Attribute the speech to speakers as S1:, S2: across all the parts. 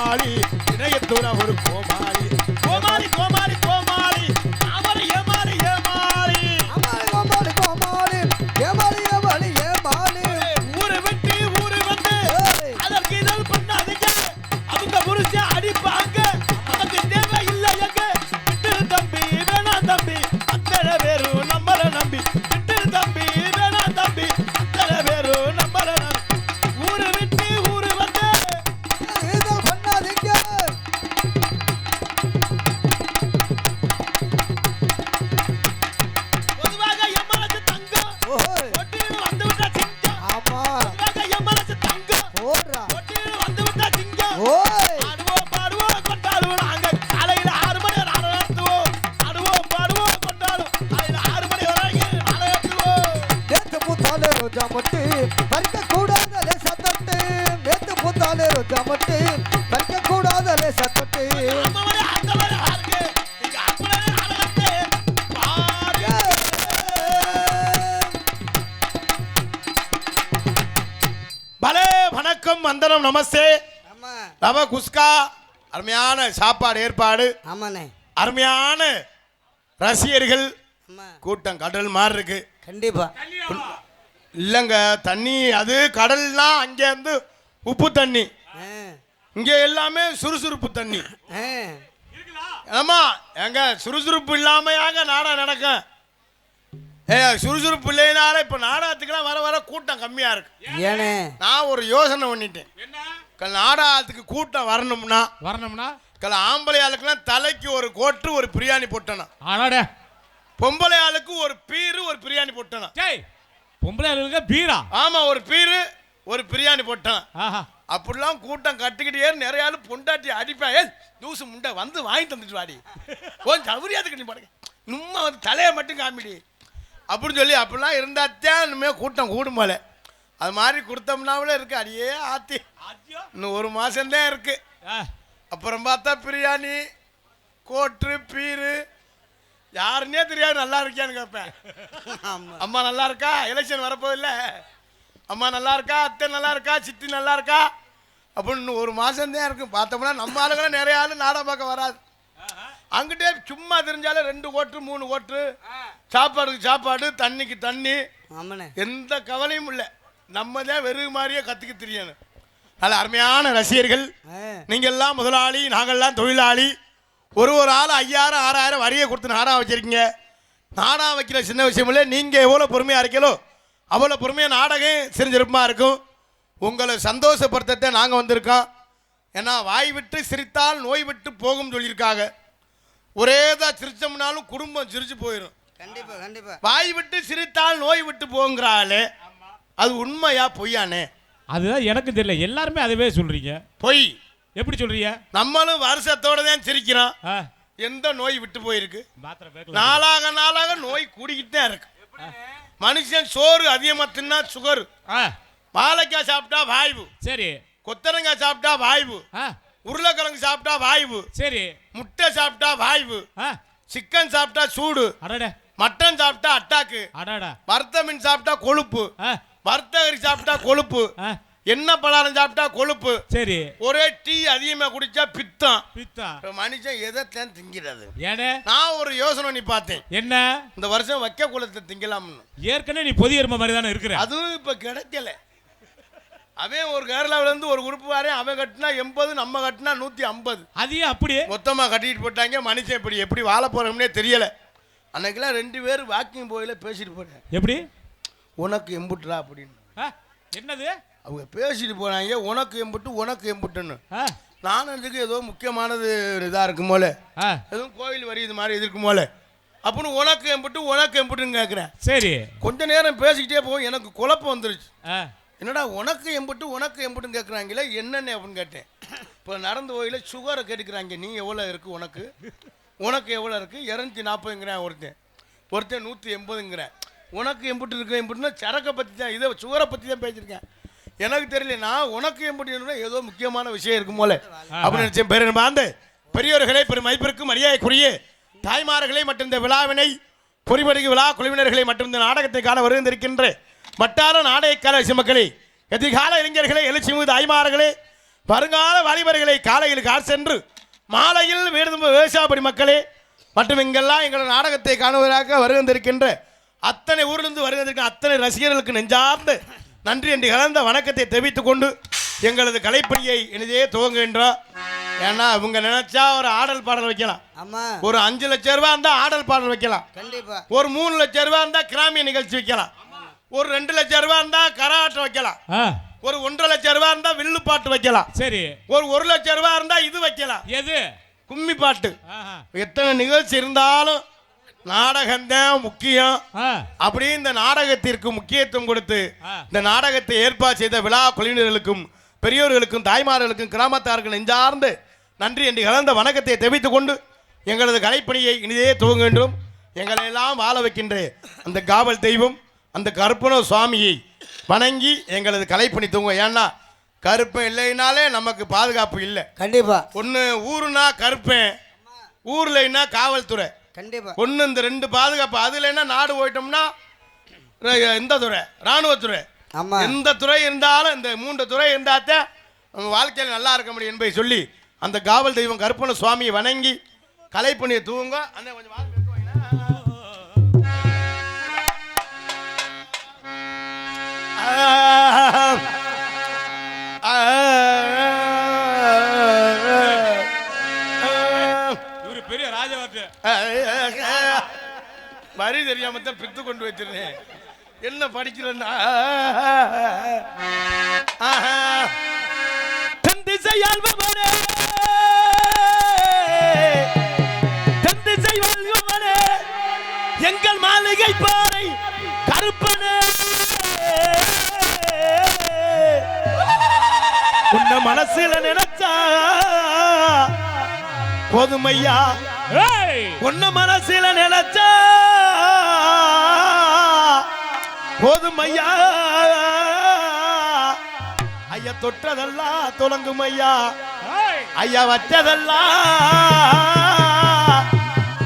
S1: கோமாளி இணையத்தூர ஒரு கோமாளி கோமாளி கோமாளி கோமாளி அவரை ஏமாளி ஏமாளி
S2: கோமாளி கோமாளி ஏமாளி ஏமாளி ஏமாளி
S1: ஊரை விட்டு ஊரு வந்து அதற்கு இதழ் பண்ணாதீங்க அவங்க புருஷன் அடிப்பாங்க நமக்கு தேவை இல்லை எங்க விட்டு தம்பி வேணா தம்பி அத்தனை பேரும் நம்மள நம்பி விட்டு தம்பி வேணா தம்பி அத்தனை பேரும் நம்மள நம்பி ஊரு விட்டு ஊரு வந்து
S2: இதழ் பண்ணாதீங்க
S1: பொதுவாக எம்மனது தங்கம் ஒட்டின்னு வந்து விட்டா சிங்கம்
S2: ஆமா
S1: பொதுவாக எம்மனது தங்கம்
S2: போடுறா
S1: ஒட்டின்னு வந்து விட்டா சிங்கம்
S2: ஓய்
S1: ஆடுவோம் பாடுவோம் கொண்டாடுவோம் நாங்க காலையில 6 மணி வரை நடத்துவோம் ஆடுவோம் பாடுவோம் கொண்டாடுவோம் காலையில 6 மணி வரைக்கும் நடத்துவோம்
S2: நேத்து பூத்தாலே ரோஜா மட்டு பறிக்க கூடாதலே சத்தட்டு நேத்து பூத்தாலே ரோஜா மட்டு பறிக்க கூடாதலே சத்தட்டு
S1: அந்த வரை ஆருக்கு இங்க அப்படியே நடக்கते பாரு பலே வணக்கம் வந்தனம் நமஸ்தே
S2: ஆமா
S1: ரவ குஸ்கா அருமையான சாப்பாடு ஏற்பாடு
S2: ஆமாண்ணே
S1: அருமையான ரசிகர்கள்
S2: ஆமா
S1: கூட்டம் கடல் மாதிரி இருக்கு
S2: கண்டிப்பா
S1: இல்லைங்க தண்ணி அது கடல்னா அங்கே இருந்து உப்பு தண்ணி இங்கே எல்லாமே சுறுசுறுப்பு தண்ணி ஆமா எங்க சுறுசுறுப்பு இல்லாமையாங்க நாடகம் நடக்கும் சுறுசுறுப்பு இல்லைனால இப்ப நாடகத்துக்குலாம் வர வர கூட்டம் கம்மியா இருக்கு
S2: ஏனே
S1: நான் ஒரு யோசனை பண்ணிட்டேன் நாடகத்துக்கு கூட்டம் வரணும்னா ஆம்பளை ஆளுக்குலாம் தலைக்கு ஒரு கோட்டு ஒரு பிரியாணி போட்டணும் பொம்பளை ஆளுக்கு ஒரு பீரு ஒரு பிரியாணி போட்டணும்
S3: பொம்பளை ஆளுங்க பீரா
S1: ஆமா ஒரு பீரு ஒரு பிரியாணி போட்டான் அப்படிலாம் கூட்டம் கட்டிக்கிட்டே நிறைய ஆளு பொண்டாட்டி அடிப்பேன் தூசு முண்டை வந்து வாங்கி தந்துட்டு வாடி கொஞ்சம் சௌரியாதுக்கு நீ படுங்க சும்மா வந்து தலையை மட்டும் காமிடி அப்படின்னு சொல்லி அப்படிலாம் இருந்தாத்தான் இனிமேல் கூட்டம் கூடும் போல அது மாதிரி கொடுத்தோம்னாவில இருக்கு அடியே ஆத்தி இன்னும் 1 மாசம்தான் இருக்கு அப்புறம் பார்த்தா பிரியாணி கோட்டு பீரு யாருன்னே தெரியாது நல்லா இருக்கியான்னு கேட்பேன் அம்மா நல்லா இருக்கா எலெக்ஷன் வரப்போதில்ல அம்மா நல்லா இருக்கா அத்தை நல்லா இருக்கா சித்தி நல்லா இருக்கா அப்படின்னு இன்னும் 1 மாசம்தான் இருக்கு பார்த்தோம்னா நம்ம ஆளுங்களும் நிறைய ஆளு நாடகம் பார்க்க வராது அங்கிட்டே சும்மா தெரிஞ்சாலே 2 கோட்டு 3 கோட்டு சாப்பாடுக்கு சாப்பாடு தண்ணிக்கு தண்ணி எந்த கவலையும் இல்லை நம்ம தான் வெறும் மாதிரியே கற்றுக்க தெரியணும் நல்ல அருமையான ரசிகர்கள் நீங்கள் எல்லாம் முதலாளி நாங்கள்லாம் தொழிலாளி ஒரு ஆள் 5000 6000 வரியை கொடுத்து நாடகம் வச்சிருக்கீங்க நாடகம் வைக்கிற சின்ன விஷயம் இல்லை நீங்கள் எவ்வளோ பொறுமையாக இருக்கீங்களோ அவ்வளோ பொறுமையாக நாடகம் சிரிஞ்சிருப்பமாக இருக்கும் உங்களை சந்தோஷப்படுத்த நாங்கள் வந்திருக்கோம் ஏன்னா வாய் விட்டு சிரித்தால் நோய் விட்டு போகும் சொல்லியிருக்காங்க ஒரேதான் சிரிச்சோம்னாலும் குடும்பம் சிரிச்சு போயிடும்
S2: கண்டிப்பா கண்டிப்பா
S1: வாய் விட்டு சிரித்தால் நோய் விட்டு போங்கிறாளே அது உண்மையா பொய்யானே
S3: அதுதான் எனக்கு தெரியல எல்லாருமே அதுவே சொல்றீங்க
S1: பொய்
S3: எப்படி சொல்றீங்க
S1: நம்மளும் வருஷத்தோட தான் சிரிக்கிறோம் எந்த நோய் விட்டு போயிருக்கு நாளாக நோய் கூடிக்கிட்டு தான் இருக்கு மனுஷன் சோறு அதிகமா தின்னா சுகர் வாழைக்காய் சாப்பிட்டா வாய்வு
S3: சரி
S1: கொத்தரங்காய் சாப்பிட்டா வாய்வு உருளைக்கிழங்கு சாப்பிட்டா வாய்வு
S3: சரி
S1: முட்டை சாப்பிட்டா வாய்வு சிக்கன் சாப்பிட்டா சூடு மட்டன் சாப்பிட்டா அட்டாக்கு வறுத்த மீன் சாப்பிட்டா கொழுப்பு வறுத்தகரி சாப்பிட்டா கொழுப்பு என்ன பலகாரம் சாப்பிட்டா கொழுப்பு
S3: சரி
S1: ஒரே டீ அதிகமா குடிச்சா பித்தம் மனுஷன் எதைத்தான் திங்கிறது நான் ஒரு யோசனை பண்ணி பார்த்தேன்
S3: என்ன
S1: இந்த வருஷம் வைக்க குளத்தை திங்கலாம்னு
S3: ஏற்கனவே நீ பொதி எருமை மாதிரி தானே இருக்கிற
S1: அதுவும் இப்ப கிடைக்கல அவன் ஒரு கேரளாவில இருந்து ஒரு குரூப் வாரேன் அவன் கட்டினா 80 நம்ம கட்டினா 150
S3: அதையும் அப்படியே
S1: மொத்தமா கட்டிட்டு போட்டாங்க மனுஷன் எப்படி வாழ போறோம்னே தெரியல அன்னைக்கெல்லாம் 2 பேர் வாக்கிங் போயில பேசிட்டு போனேன்
S3: எப்படி
S1: உனக்கு எம்புட்டுறா அப்படின்னு
S3: என்னது
S1: அவங்க பேசிட்டு போனாங்க உனக்கு எம்புட்டுன்னு நானும் இதுக்கு ஏதோ முக்கியமானது இதா இருக்கும் போல எதுவும் கோயில் வரி இது மாதிரி இருக்கும் போல அப்படின்னு உனக்கு எம்புட்டுன்னு கேட்குறேன்
S3: சரி
S1: கொஞ்ச நேரம் பேசிக்கிட்டே போகும் எனக்கு குழப்பம் வந்துருச்சு என்னடா உனக்கு எம்புட்டுன்னு கேட்குறாங்களே என்னென்ன அப்படின்னு கேட்டேன் இப்போ நடந்து போயில சுகரை கேட்டுக்கிறாங்க நீ எவ்வளோ இருக்குது உனக்கு எவ்வளோ இருக்குது 240ங்கிறேன் ஒருத்தன் 180ங்கிறேன் உனக்கு எம்புட்டுன்னா சரக்கை பற்றி தான் இதை சுகரை பற்றி தான் பேசியிருக்கேன் எனக்கு தெரியல நான் உனக்கு எம்புட்டு ஏதோ முக்கியமான விஷயம் இருக்கும் போல அப்படின்னு நினச்சேன் பெருமாந்த பெரியோர்களை பெரும் மதிப்பிற்கும் மரியாதைக்குரிய தாய்மார்களை மற்றும் இந்த விழாவினை பொறிபடுகு விழா குழுவினர்களை மற்றும் இந்த நாடகத்தை காண வருகின்றிருக்கின்ற வட்டார நாடகக்கால மக்களே எதிர்கால இளைஞர்களே எழுச்சி தாய்மார்களே வருங்கால வாலிபர்களை காலையில் கார் சென்று மாலையில் வீடு திரும்ப விவசாயப்படி மக்களே மற்றும் இங்கெல்லாம் எங்கள் நாடகத்தை காணுவதற்காக வருகின்றிருக்கின்ற அத்தனை ஊரிலிருந்து வருகின்ற அத்தனை ரசிகர்களுக்கு நெஞ்சார்ந்து நன்றி என்று கலந்த வணக்கத்தை தெரிவித்துக் கொண்டு எங்களது கலைப்பணியை இனிதே துவங்குகின்றோம். ஏன்னா இவங்க நினைச்சா ஒரு ஆடல் பாடல் வைக்கலாம், ஒரு 5 லட்சம் ரூபாய் இருந்தா ஆடல் பாடல் வைக்கலாம், ஒரு 3 லட்சம் ரூபாய் இருந்தா கிராமிய நிகழ்ச்சி வைக்கலாம், ஒரு 2 லட்சம் ரூபாய் இருந்தா கராட்டம் வைக்கலாம், ஒரு 1.5 லட்சம் ரூபாய் இருந்தா வில்லு பாட்டு வைக்கலாம், சரி ஒரு 1 லட்சம் ரூபாய் இருந்தா இது வைக்கலாம், எது கும்மி பாட்டு. எத்தனை நிகழ்ச்சி இருந்தாலும் நாடகம்தான் முக்கியம். அப்படி இந்த நாடகத்திற்கு முக்கியத்துவம் கொடுத்து இந்த நாடகத்தை ஏற்பாடு செய்த விழா குழுவினர்களுக்கும் பெரியோர்களுக்கும் தாய்மார்களுக்கும் கிராமத்தார்கள் நெஞ்சார்ந்து நன்றி என்று கலந்த வணக்கத்தை தெரிவித்துக் கொண்டு எங்களது கலைப்பணியை இனிதே துவங்க வேண்டும். எங்களை எல்லாம் வாழ வைக்கின்ற அந்த காவல் தெய்வம் அந்த கருப்பன சுவாமியை வணங்கி எங்களது கலைப்பணி துவங்க. ஏன்னா கருப்பன் இல்லைனாலே நமக்கு பாதுகாப்பு இல்லை. கண்டிப்பா ஒன்று ஊருனா கருப்பன், ஊர்லன்னா காவல்துறை, கண்டிப்பா ஒன்று இந்த 2 பாதுகாப்பு. அதுல என்ன நாடு போயிட்டோம்னா இந்த துறை ராணுவத்துறை, எந்த துறை இருந்தாலும் இந்த 3 துறை இருந்தாத்தான் நம்ம வாழ்க்கையில் நல்லா இருக்க முடியும் என்பதை சொல்லி அந்த காவல் தெய்வம் கருப்பன சுவாமியை வணங்கி கலைப்பணியை தூங்க. அண்ணன் கொஞ்சம்
S3: பெரிய ராஜவாட்டு
S1: வரி தெரியாம தான் பித்து கொண்டு வச்சிருந்தேன். என்ன படிக்கிறேன்னா தந்திசை ஆல்பவனே தந்திசை ஆல்பவனே எங்கள் மாளிகை பாறை கருப்பனே உன்ன மனசுல நினைச்சா போதுமையா, உன்ன மனசுல நினைச்சா போதும் ஐயா. ஐயா தொட்டதெல்லாம் துலங்கும் ஐயா, ஐயா வச்சதெல்லாம்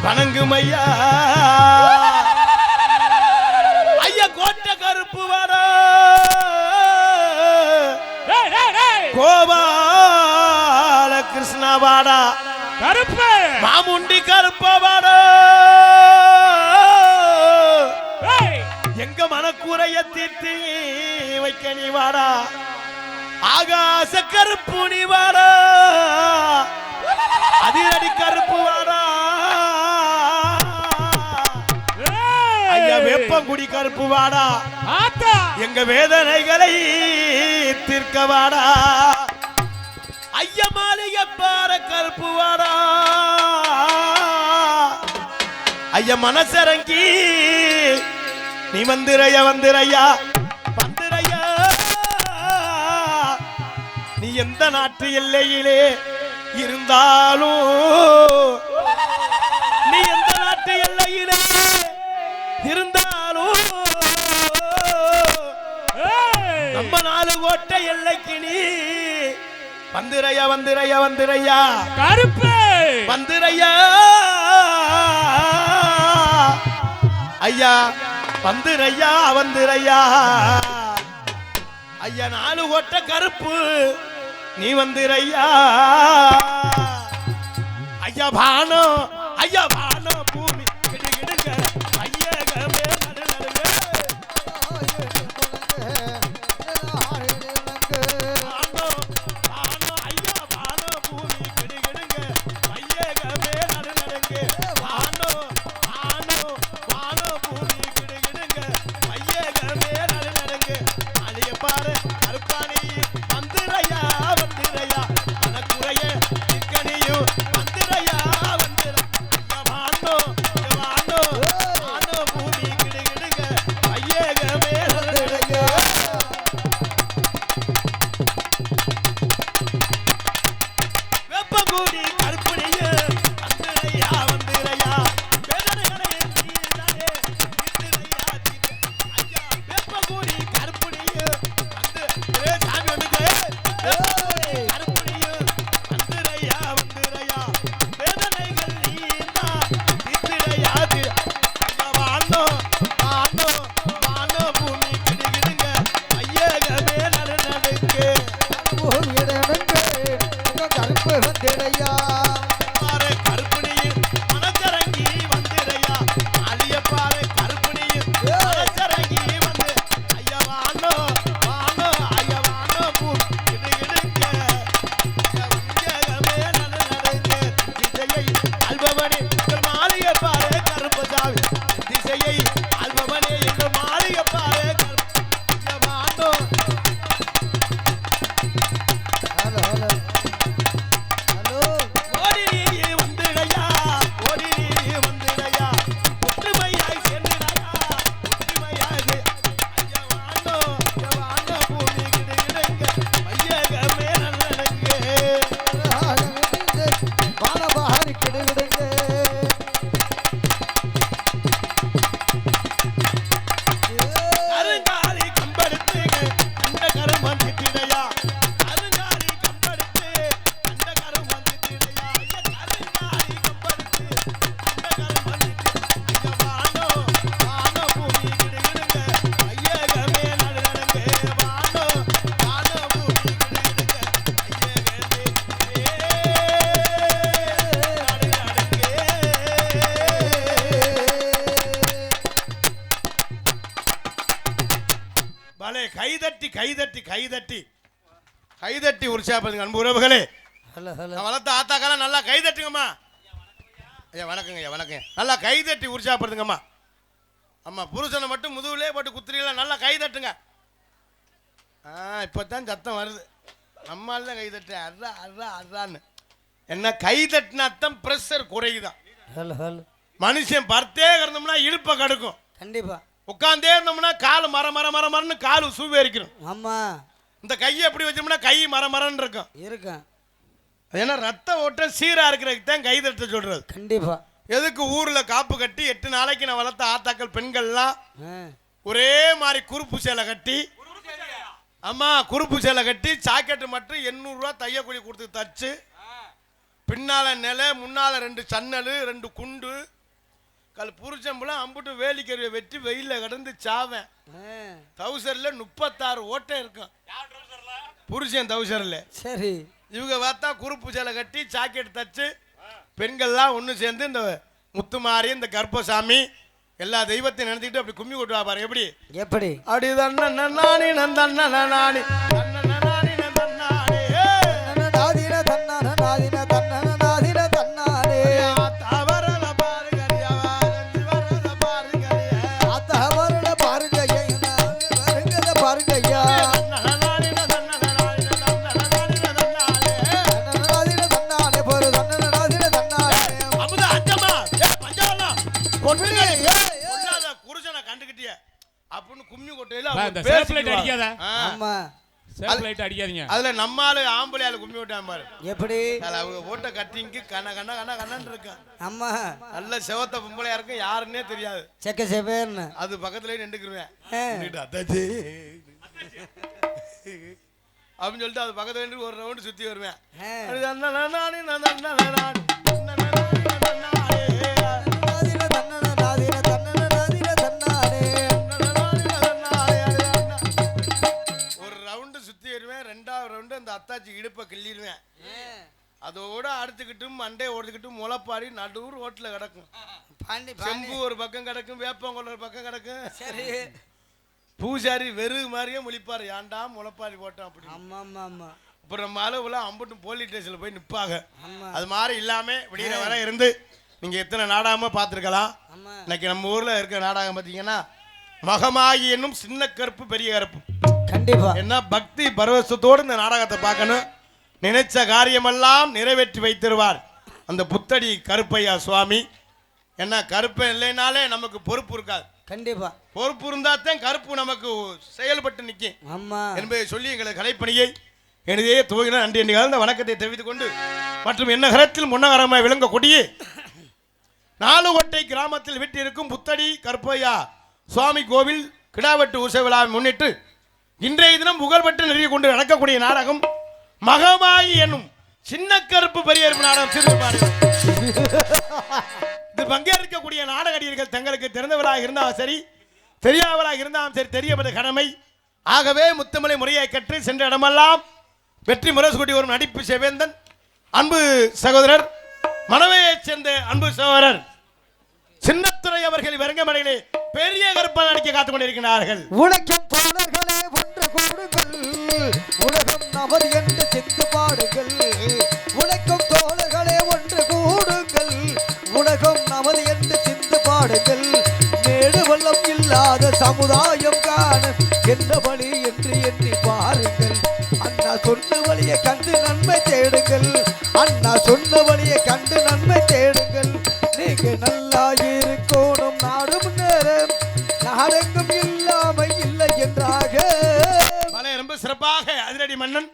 S1: வணங்கும் ஐயா. ஐயா கோட்டை கருப்பு வர கோபால கிருஷ்ணா வாடா கருப்பு மாமுண்டி கருப்ப வாடா எங்க மனக்குறைய தீர்த்தி வைக்க நீ வாடா ஆகாச கருப்பு நீ வாடா அதிரடி கருப்பு வாடா ஐயா வேப்பங்குடி கருப்பு வாடா எங்க வேதனைகளை தீர்க்க வாடா ஐயா மாளிகை பாற கருப்பு வாடா ஐயா மனசரங்கி நீ வந்திரையா வந்திரையா வந்திரையா நீ எந்த நாட்டு எல்லையிலே இருந்தாலும் நீ எந்த நாட்டு எல்லையிலே இருந்தாலும் நம்ம 4 கோட்டை எல்லைக்கு நீ வந்திரையா வந்திரையா வந்திரையா கருப்பு வந்திரையா ஐயா வந்திரையா வந்திரையா ஐயா 4 கோட்டை கருப்பு நீ வந்திரையா ஐயா பானோ பூமி கிடுகிடுங்க ஐயகமே நடுநடுங்க கைதட்டி உற்சாகப்படுங்க அன்பு உறவுகளே.
S2: Hello hello.
S1: நான் வளர்த்த ஆத்தாக்கெல்லாம் நல்லா கைதட்டுங்கம்மா. ஐயா வணக்கங்க. நல்லா கைதட்டி உற்சாகப்படுத்துங்கம்மா. அம்மா புருஷனை மட்டும் முதுகுலே போட்டு குத்துறீங்களா, நல்லா கைதட்டுங்க. இப்போதான் சத்தம் வருது. நம்மால் தான் கைதட்டு அர்றான்னு. என்ன கைதட்டின அர்த்தம் ப்ரெஷர் குறையுதான்.
S2: Hello hello.
S1: மனுஷன் பர்த்தே இருந்தோம்னா இடுப்பை கடுக்கும்.
S2: கண்டிப்பா.
S1: உட்காந்தே இருந்தோம்னா கால் மரன்னு கால் சூவேரிக்கணும்.
S2: ஆமா.
S1: இந்த கையை எப்படி வச்சோம்னா கை மரன்னு இருக்கும்.
S2: இருக்கும்.
S1: ஏன்னா ரத்த ஓட்டம் சீரா இருக்கிறதுக்கு தான் கைதட்ட சொல்றது.
S2: கண்டிப்பா.
S1: எதுக்கு ஊர்ல காப்பு கட்டி 8 நாளைக்கு நான் வளர்த்த ஆத்தாக்கள் பெண்கள்லாம் ஒரே மாதிரி குறுப்பு சேலை கட்டி, ஆமா குறுப்பு சேலை கட்டி சாக்கெட்டு மட்டும் 800 ரூபா தையக்கூலி கொடுத்து தச்சு, பின்னால நிலை முன்னால 2 சன்னல் 2 குண்டு புருஷம்புலாம் அம்புட்டு வேலிக்கருவை வெட்டி வெயில கடந்து சாவேன். தௌசர்ல 36 ஓட்டம் இருக்கும் புருஷன் தௌசர்ல.
S2: சரி.
S1: இவங்க பார்த்தா குறுப்பு சேலை கட்டி சாக்கெட் தச்சு பெண்கள்லாம் ஒன்று சேர்ந்து இந்த முத்துமாரி இந்த கர்ப்பசாமி எல்லா தெய்வத்தையும் நினைச்சிட்டு அப்படி கும்மி கொட்டுவா பாரு. எப்படி அப்படி தன்னானி நந்தானி அதுல நம்மால ஆம்பளையால கும்மி விட்டான் பாரு. எப்படி அவங்க ஓட்ட கட்டிங்கு கண்ணன்னு இருக்கான். ஆமா நல்ல செவத்த பொம்பளையா இருக்கும், யாருன்னே தெரியாது. செக்க செவேர்னு அது பக்கத்துலயே நின்றுக்குருவேன் அப்படின்னு சொல்லிட்டு அது பக்கத்துல நின்று ஒரு ரவுண்டு சுத்தி வருவேன். அத்தாச்சி இடுப்பை கிள்ளிடுவேன். அதோட அடுத்துக்கிட்டும் மண்டே ஓடுத்துக்கிட்டும் முளைப்பாடி நடுவுர் ஓட்டுல கிடக்கும். செம்பு ஒரு பக்கம் கிடக்கும், வேப்பங்கொள்ள ஒரு பக்கம் கிடக்கும். சரி. பூசாரி வெறு மாதிரியே முழிப்பாரு, ஏன்டா முளைப்பாடி போட்டோம் அப்படி. அப்புறம் நம்ம அளவுல அம்பட்டும் போலீஸ் ஸ்டேஷன்ல போய் நிற்பாங்க. அது மாதிரி இல்லாம விடிகிற வரை இருந்து நீங்க எத்தனை நாடகமா பார்த்துருக்கலாம். இன்னைக்கு நம்ம ஊர்ல இருக்கிற நாடகம் பார்த்தீங்கன்னா மகமாயி என்னும் சின்ன கருப்பு பெரிய கருப்பு. கண்டிப்பா என்ன பக்தி பரவசத்தோடு இந்த நாடகத்தை பார்க்கணும். நினைச்ச காரியமெல்லாம் நிறைவேற்றி வைத்திருவார் அந்த புத்தடி கருப்பையா சுவாமி. என்ன கருப்பை இல்லைனாலே நமக்கு பொறுப்பு இருக்காது. கண்டிப்பா பொறுப்பு இருந்தாத்தான் கருப்பு நமக்கு செயல்பட்டு நிற்கும். ஆமா என்பதை சொல்லி எங்களது கலைப்பணியை எனதே துவங்கின நன்றி என்று கலந்த வணக்கத்தை தெரிவித்துக் கொண்டு மற்றும் என்ன கரத்தில் முன்னகரமாய் விளங்க கொடியே நாலுகோட்டை கிராமத்தில் விட்டிருக்கும் புத்தடி கருப்பையா சுவாமி கோவில் கிடாவெட்டு உற்சவ விழாவை முன்னிட்டு இன்றைய தினம் புகழ்பெற்று நிறைய கொண்டு நடக்கக்கூடிய நாடகம் மகமாயி என்னும் சின்ன கருப்பு பெரிய நாடகம். இது பங்கேற்கக்கூடிய நாடகடியர்கள் தங்களுக்கு தெரிந்தவராக இருந்தாலும் சரி தெரியாதவராக இருந்தாலும் சரி தெரியப்பட்ட கடமை. ஆகவே முத்துமலை முறையை கற்று சென்ற இடமெல்லாம் வெற்றி முரசு கூட்டி வரும் நடிப்பு செவேந்தன் அன்பு சகோதரர் மனவையைச் சேர்ந்த அன்பு சகோதரர் சின்னத்துறை அவர்கள் வெறுங்கமடையிலே பெரிய கருப்பாக நடிக்க காத்துக் கொண்டிருக்கிறார்கள்.
S2: உழைக்கும் தோழர்களே ஒன்று கூடுங்கள், உலகம் நமது என்று சிந்து பாடுங்கள். உழைக்கும் தோழர்களே ஒன்று கூடுங்கள், உலகம் நமது என்று சிந்து பாடுங்கள். மேடு வள்ளம் இல்லாத சமுதாயம் காண என்ன வழி என்று எண்ணி பாருங்கள். அண்ணா சொன்ன வழியை கண்டு நன்மை தேடுங்கள், அண்ணா சொன்ன வழியை கண்டு நன்மை தேடுங்கள். நீங்க நல்லா இருக்கணும், நாடு முன்னேறும், நாடெங்கும் இல்லாம இல்லை என்றாக.
S1: ரொம்ப சிறப்பாக அதிரடி மன்னன்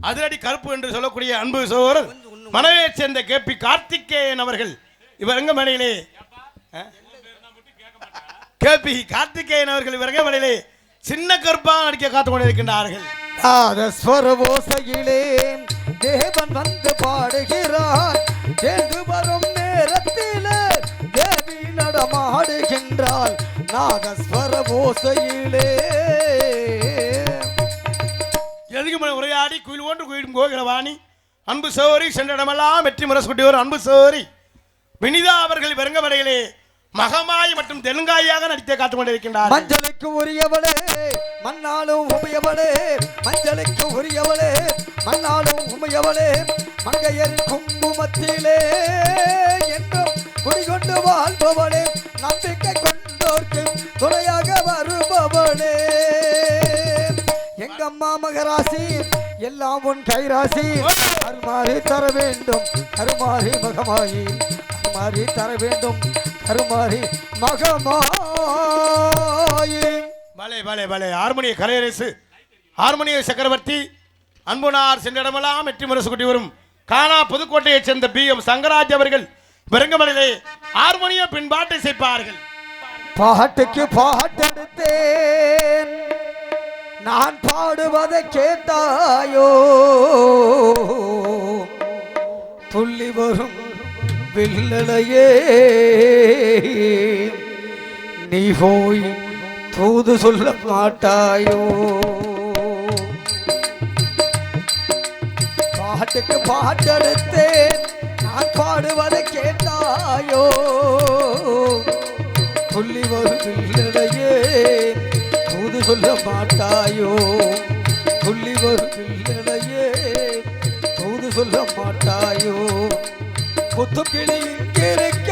S1: அதிரடி கருப்பு என்று சொல்லக்கூடிய அன்பு சகோதரர் மனைவியை சேர்ந்த கேபி கார்த்திகேயன் அவர்கள் இவரங்க மனையிலே கேபி கார்த்திகேயன் அவர்கள் இவரங்க மனையிலே சின்ன கருப்பாக நடிக்க காத்துக் கொண்டிருக்கின்றார்கள்.
S2: ஓசையிலே தேவன் வந்து பாடுகிறார், எழுந்து வரும் நேரத்திலே தேவி நடமாடுகின்றாள். நாதஸ்வர ஓசையிலே
S1: எதுக்கு உரையாடி குயில் ஒன்று குயிலும் கோகிரவாணி அன்பு சோரி சென்ற இடமெல்லாம் வெற்றி முரசு கொட்டியோர் அன்பு சோரி வினிதா அவர்கள் வெறுங்கமடையிலே மகமாய் மற்றும் தெலுங்காயாக நடித்தே காத்துக் கொண்டிருக்கின்றார்.
S2: மஞ்சளுக்கு உரியவளே மண்ணாலும் உமையவளே, மஞ்சளுக்கு உரியவளே மண்ணாலும் உமையவளே, மங்கையர் குங்குமத்திலே என்றும் குடிகொண்டு வாழ்பவளே, நம்பிக்கை கொண்டோர்க்கு துணையாக வருபவளே, எங்கம்மா மகராசி எல்லாம் உன் கைராசி, அருமாறி தர வேண்டும் அருமாறி மகமாயி, அருமாறி தர வேண்டும் அருமாறி மகமாயி.
S1: பலே பலே பலே ஹார்மோனிய கலையரசு, ஹார்மோனிய சக்கரவர்த்தி, அன்புனார் சென்றிடமெல்லாம் வெற்றி முரசு கொட்டி வரும் காணா புதுக்கோட்டையைச் சேர்ந்த BM சங்கராஜ் அவர்கள் பெருங்கமலையிலே ஹார்மோனிய பின்பாட்டை செய்ப்பார்கள்.
S2: பாட்டுக்கு பாட்டெடுத்தேன் நான் பாடுவதை கேட்டாயோ, துள்ளி வரும் வில்லலையே நீ போய் தூது சொல்ல மாட்டாயோ, பாட்டுக்கு பாட்டெடுத்தேன் நான் பாடுவதை கேட்டாயோ, துள்ளி வரும் வில்லலையே தூது சொல்ல மாட்டாயோ, துள்ளி வரும் வில்லலையே தூது சொல்ல மாட்டாயோ, புத்துக்கிளி இங்கிருக்க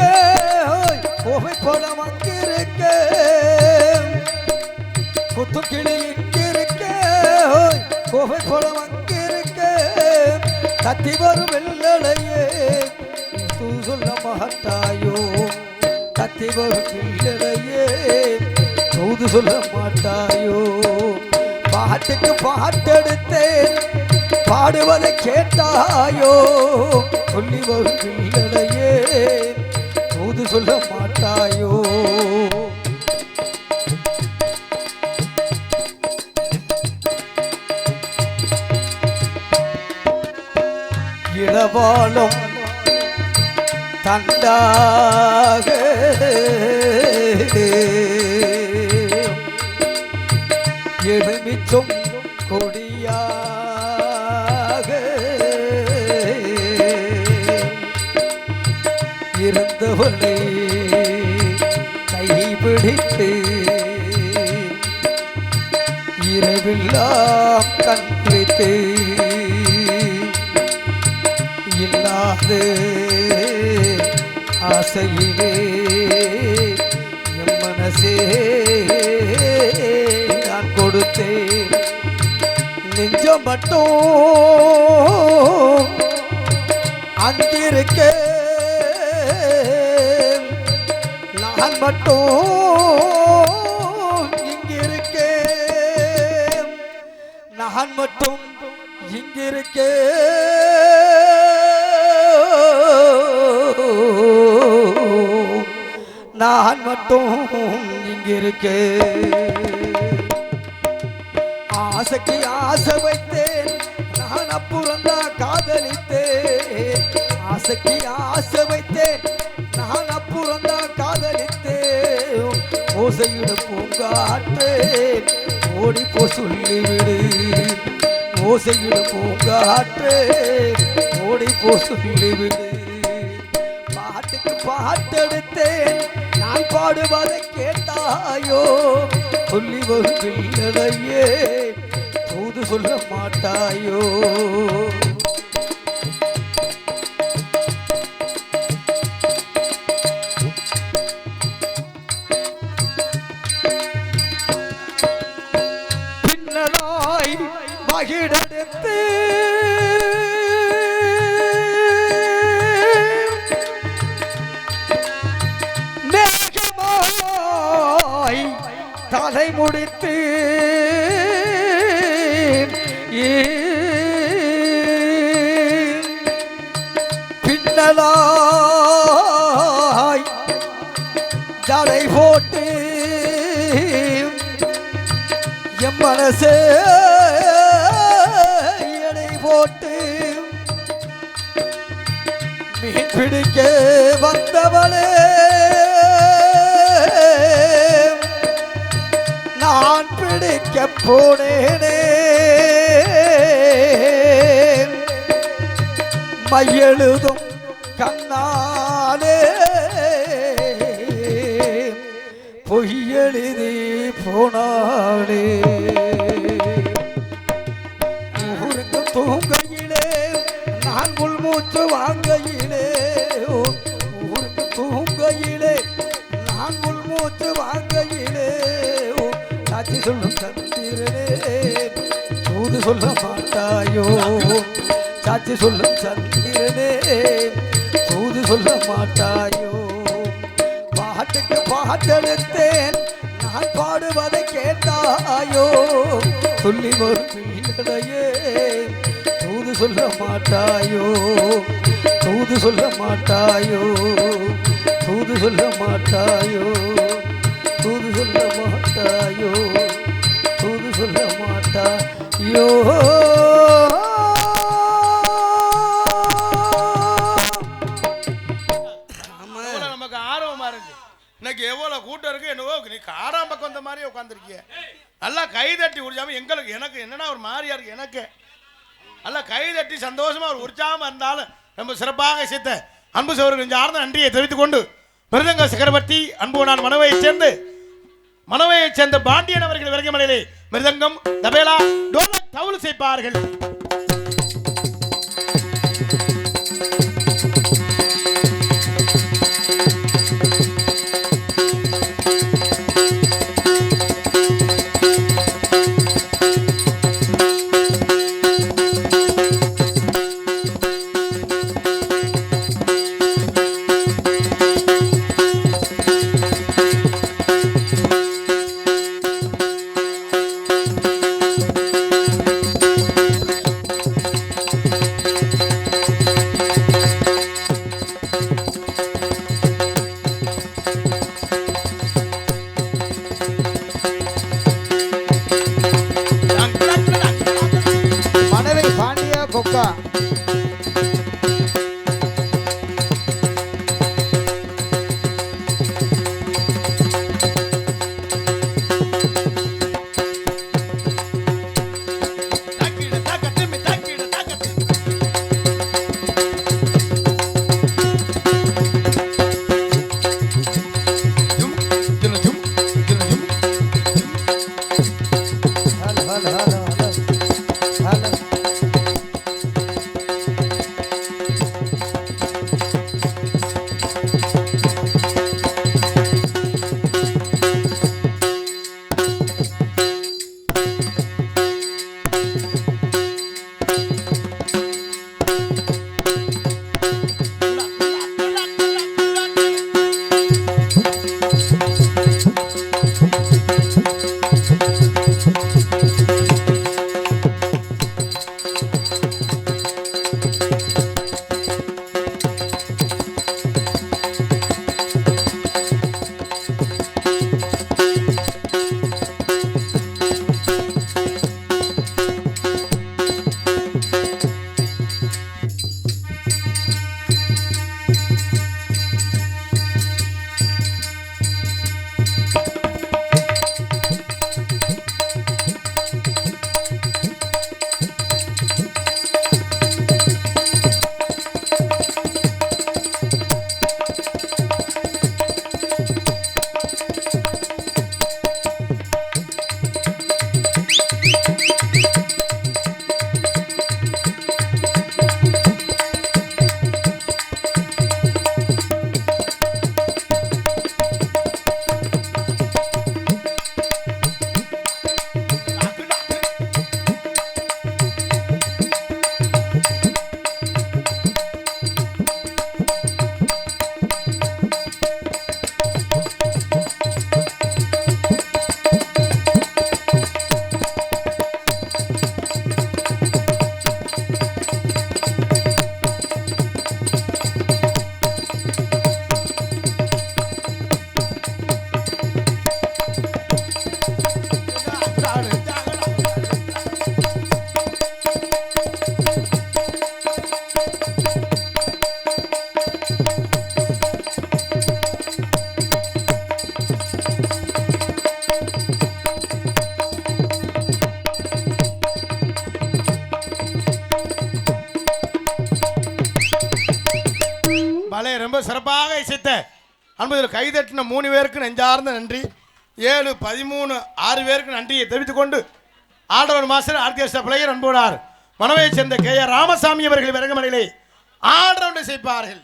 S2: புகைப்படம் அங்கிருக்க, புத்துக்கிளி இங்கிருக்க புகைப்படம் அங்கிருக்க, கத்தி வரும் வெள்ளலையே தூது சொல்ல மாட்டாயோ, கத்தி வரும் வெள்ளலையே தூது சொல்ல மாட்டாயோ, பாட்டுக்கு பாட்டெடுத்தேன் பாடுவதை கேட்டாயோ, சொல்லி வரும் பிள்ளையே தூது சொல்ல மாட்டாயோ, இளவாளும் தண்டாக எழுமிச்சும் கொடியாக இருந்தவளை கைபிடித்து இரவெல்லாம் கண்பித்து இல்லாத ஆசையிலே என் மனசே நான் கொடுத்தேன், நெஞ்சம் மட்டும் அங்கிருக்க நான் மட்டும் இங்கிருக்கேன், நான் மட்டும் இங்கிருக்கேன், நான் மட்டும் இங்கிருக்கேன், ஆசைக்கு ஆசை வைத்தேன் நான் அப்புறம்தான் காதலித்தேன், ஆசைக்கு ஆசை வைத்தேன் நான் அப்புறம்தான் காதலித்தேன், ஓசையிட பூங்காற்றே ஓடிப்போ சொல்லிவிடு, ஓசையிட பூங்காற்றே ஓடிப்போ சொல்லிவிடு, பாட்டுக்கு பாட்டெடுத்தேன் நான் பாடுவதை கேட்டாயோ, சொல்லி வரும் பிள்ளையே தூது சொல்ல மாட்டாயோ, பின்னலாய் மகிழெடுத்து தலை முடித்து பின்னலாய் ஜடை போட்டு என் மனசே எடை போட்டு மீன் பிடிக்க வந்தவளே நான் பிடிக்க போனேனே, மையெழுதும் கண்ணாலே எழுதி போனாளே ஊருக்கு தூங்கையிலே நான் உள்மூச்சு வாங்கையிலே ஊருக்கு தூங்கையிலே நான் உள்மூச்சு வாங்கையிலே சாட்சி சொல்லும் சந்திரனே தூது சொல்ல மாட்டாயோ சாட்சி சொல்லும் சந்திரனே தூது சொல்ல மாட்டாயோ பாட்டுக்கு பாட்டெடுத்தேன் நான் பாடுவதை கேட்டாயோ சொல்லி வரும் பிள்ளையே தூது சொல்ல மாட்டாயோ தூது சொல்ல மாட்டாயோ தூது சொல்ல மாட்டாயோ தூது சொல்ல மாட்டாயோ தூது சொல்ல மாட்டாயோ
S1: நமக்கு ஆர்வமா இருக்கு இன்னைக்கு எவ்வளவு கூட்டம் இருக்கு என்னவோ நீ காராம் பக்கம் வந்த மாதிரி உட்காந்துருக்கிய நல்லா கை தட்டி உற்சாம எங்களுக்கு எனக்கு என்னன்னா ஒரு மாதிரியா இருக்கு எனக்கு நல்லா கை தட்டி சந்தோஷமா ஒரு உற்சாகமா இருந்தாலும் ரொம்ப சிறப்பாக சேர்த்த அன்பு சோழர்கள் கொஞ்சம் ஆர்ந்த நன்றியை தெரிவித்துக் கொண்டு மிருதங்க சக்கரவர்த்தி அன்பு நான் மனவையைச் சேர்ந்த பாண்டியன் அவர்கள் விரங்கமலையிலே மிருதங்கம் தபேலா டோலக் தவுல் செய்ப்பார்கள். பலே ரொம்ப சிறப்பாக இசைத்த அன்பதில் கைதட்டின 3 பேருக்கு நெஞ்சார்ந்த நன்றி. 7, 13, 6 பேருக்கு நன்றியை தெரிவித்துக் கொண்டு ஆடவர் மாஸ்டர் ஆர்கெஸ்ட்ரா பிளேயர் அன்போனார் மனவையைச் சேர்ந்த KR ராமசாமி அவர்கள் விறகுமலையிலே ஆல்ரவுண்டை செய்ப்பார்கள்.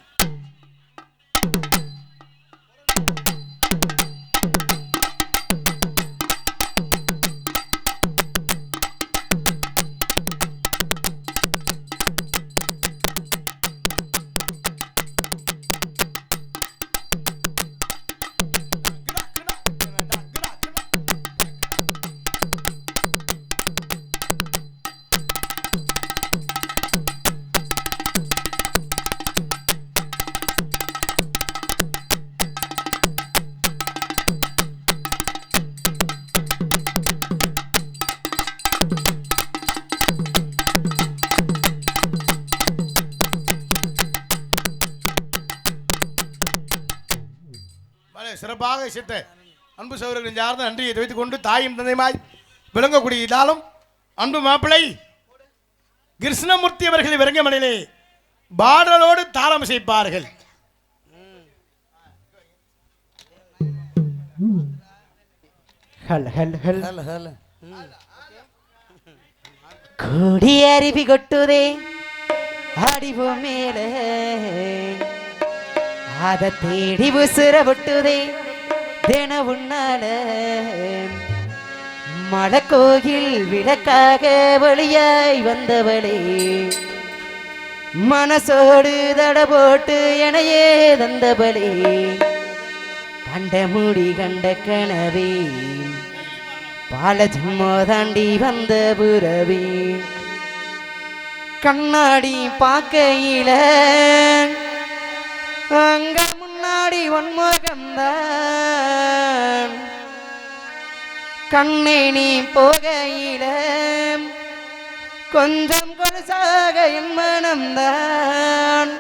S1: சிறப்பாக சித்த அன்பு சகோதரர்களின் சார்ந்த நன்றியை தெரிவித்துக் கொண்டு தாயும் தந்தையுமாய் விளங்கக்கூடிய இதாலும் அன்பு மாப்பிள்ளை கிருஷ்ணமூர்த்தி அவர்கள் விரங்கமணிலே பாடலோடு தாளம் செய்ப்பார்கள்.
S4: கோடி அருவி கொட்டுதே அடிவு மேலே அத தேடி உசுர விட்டுதே தின உன்னால மலக்கோயில் விளக்காக வழியாய் வந்தவளே மனசோடு தட போட்டு எனையே தந்தவளே கண்ட மூடி கண்ட கனவே பால ஜம்மோ தாண்டி வந்த புறவே கண்ணாடி பார்க்கையில அங்க முன்னாடி ஒன்முகம்தான் கண்ணே நீ போகையில கொஞ்சம் கொலுசாக என் மனம்தான்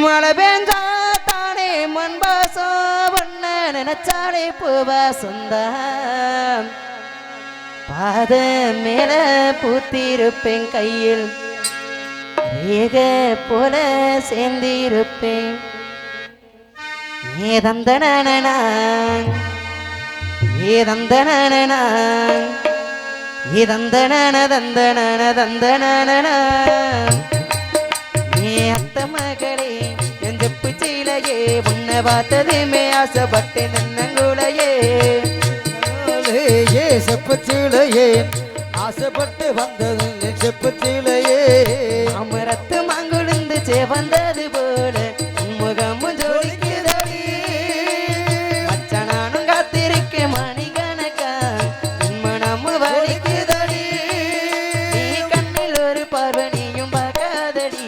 S4: மழை பெஞ்சா தானே மண்பாசம் பண்ண நினைச்சாலே பூவாசந்தான் பாத மேல பூத்திருப்பேன் கையில் ஏக போல சேர்ந்திருப்பேன் ஏதந்தன ஏதந்தன ஏதந்தன தந்தன தந்தன ஏ அத்த மகளே என் செப்பு சீலையே உன்னை பார்த்ததுமே ஆசைப்பட்டு நின்னங்குலையே
S2: ஏ செப்பச்சீலையே ஆசைப்பட்டு வந்தது செப்பச்சீலையே
S4: அமரத்து மங்குழுந்து வந்தது போல முகமும் ஜோடிக்குதடி மச்சனானும் காத்திருக்க மணிகணக்கா மனமும் வலிக்குதடி நீ கண்ணில் ஒரு பார்வனியும் பார்க்காதடி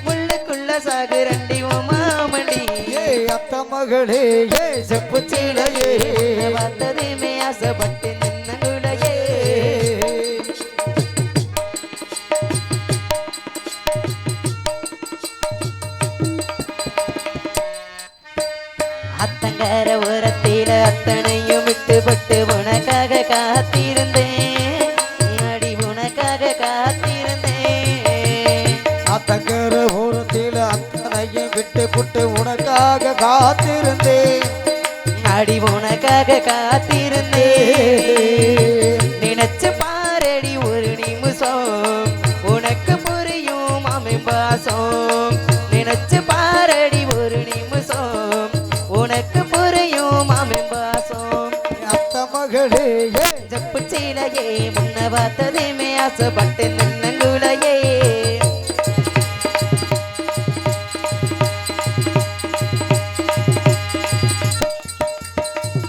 S4: முள்ளுக்குள்ள சாகுரண்டி மாமடி
S2: ஏ அத்த மகளே ஏ செப்பச்சீலையே
S4: வந்ததுமே ஆசைப்பட்டு நின்னங்குலையே அத்தங்கர ஓரத்தில அத்தனையும் விட்டுப்பட்டு உனக்காக காத்திருந்தேன் அடி உனக்காக காத்திருந்தேன்
S2: அத்தங்கர ஓரத்தில அத்தனையும் விட்டு புட்டு உனக்காக காத்திருந்தேன்
S4: அடி உனக்காக காத்திருந்தேன் நினைச்சு பாரடி ஒரு நிமிஷம் உனக்கு புரியும் அமைப்பாசம் நினைச்சு பாரடி ஒரு நிமிஷம் உனக்கு புரியும் அமைப்பாசம்
S2: அத்த மகளே ஏ
S4: ஜப்பு சீலையே முன்ன பார்த்ததுமே ஆசைப்பட்டு நின்னங்குலையே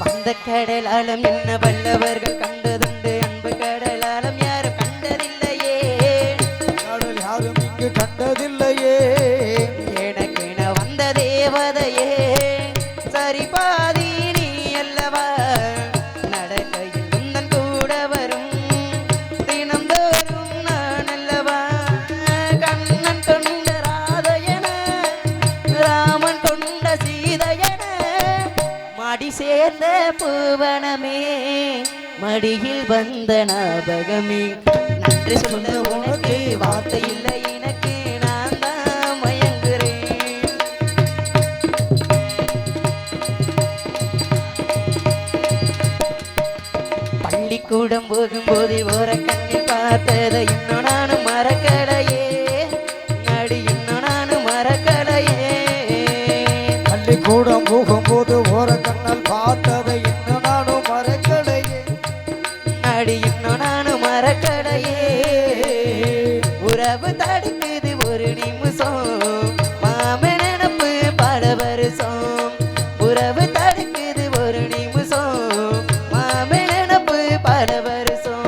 S4: வந்த கடலாலம் என்ன வல்லவர்கள் கண்டதுண்டு அன்பு கடலாலம் யாரும் கண்டதில்லையே
S2: கடல் யாரும் இங்கு கண்டதில்லையே
S4: எனக்கென வந்த தேவதையே சரி பாதி நீ அல்லவா நடக்கையில் உந்தன் கூட வரும் தினந்தோறும் நான் அல்லவா கண்ணன் கொண்ட ராதையன ராமன் கொண்ட சீதையன மடி சேர்ந்த பூவனமே மடியில் வந்த ஞாபகமே நன்றி சொல்ல உனக்கு வார்த்தை இல்லை எனக்கு நான் தான் மயங்குறேன் பள்ளிக்கூடம் போகும்போது ஓர கண்ணில் பார்த்ததை இன்னும் நானும் மறக்கலையே அடி இன்னும் நானும் மறக்கலையே
S2: பள்ளிக்கூடம் போகும்போது ஓர கண்ணல் பார்த்ததை இன்னும் நானும் மறக்கலையே
S4: அடி இன்னும் நானும் மறக்கலையே உறவு தடுக்குது ஒரு நிமிஷம் மாம நினப்பு பல வருஷம் உறவு தடுக்குது ஒரு நிமிஷம் மாம நினப்பு பல வருஷம்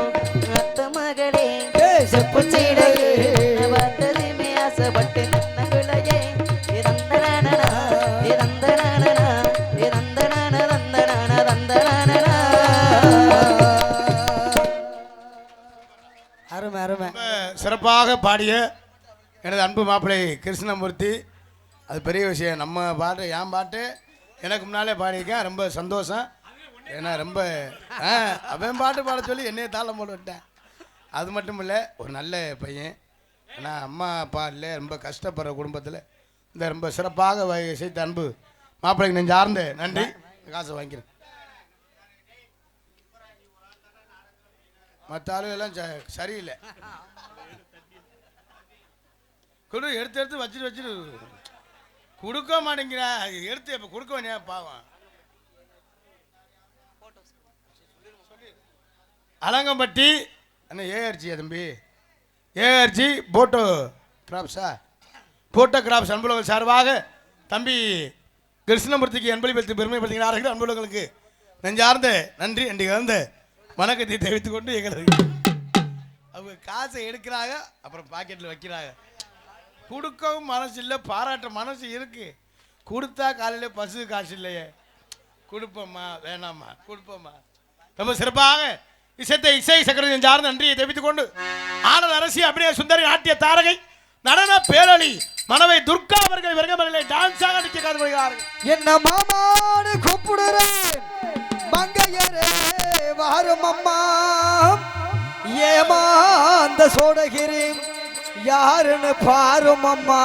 S4: அத்த மகளே செப்பு சீடையே பார்த்ததுமே ஆசைப்பட்டு நின்னங்குலையே இதந்தனானா இதந்தனானா இதந்தனான தந்தனான தந்தனானா
S2: அருமை அருமை
S1: ரொம்ப சிறப்பாக பாடிய எனது அன்பு மாப்பிள்ளை கிருஷ்ணமூர்த்தி. அது பெரிய விஷயம். நம்ம பாட்டு என் பாட்டு எனக்கு முன்னாலே பாடியிருக்கேன். ரொம்ப சந்தோஷம். ஏன்னா ரொம்ப அவன் பாட்டு பாட சொல்லி என்னைய தாளம் போட்டு விட்டேன். அது மட்டும் இல்லை, ஒரு நல்ல பையன். ஏன்னா அம்மா அப்பா இல்லை, ரொம்ப கஷ்டப்படுற குடும்பத்தில் இந்த ரொம்ப சிறப்பாக இசைத்த அன்பு மாப்பிள்ளைக்கு நெஞ்சார்ந்த நன்றி. காசை வாங்கிக்கிறேன். மற்ற ஆளுகெல்லாம் சரியில்லை. கொடு எடுத்து எடுத்து வச்சுட்டு கொடுக்க மாட்டேங்கிறா. எடுத்து இப்போ கொடுக்க வேண்டிய பாவம். அலங்கம்பட்டி என்ன ஏஆர்ஜியா தம்பி? ஏஆர்ஜி போட்டோ கிராப்ஸா? போட்டோ கிராப்ஸ் அன்புலகம் சார்பாக தம்பி கிருஷ்ணமூர்த்திக்கு அன்பளிப்பளித்து பெருமைப்படுத்துகிறார்கள். அன்புலங்களுக்கு நெஞ்சார்ந்த நன்றி என்று கலந்த வணக்கத்தை தெரிவித்துக் கொண்டு எங்களுக்கு அவங்க காசை எடுக்கிறாங்க, அப்புறம் பாக்கெட்டில் வைக்கிறாங்க. கொடுக்கவும் மனசு இல்லை, பாராட்ட மனசு இருக்கு. கொடுத்தா காலையில் பசு காசு இல்லையே, கொடுப்போம்மா வேணாம்மா கொடுப்போம்மா. ரொம்ப சிறப்பாக இசை சக்கரவர்த்தி சார்ந்த நன்றியை தெரிவித்துக் கொண்டு ஆனந்த அரசி அப்படியே சுந்தரி நாட்டிய தாரகை நடன பேரழி மனவை துர்கா அவர்கள் விரகமலை டான்ஸாக நடிக்க காத்துக்கொள்கிறார்கள்.
S2: என்ன மாமான்னு கூப்பிடுறேன் மங்கையரே வாரும் அம்மா ஏமாந்த சோடகிரி யாருன்னு பாரும் அம்மா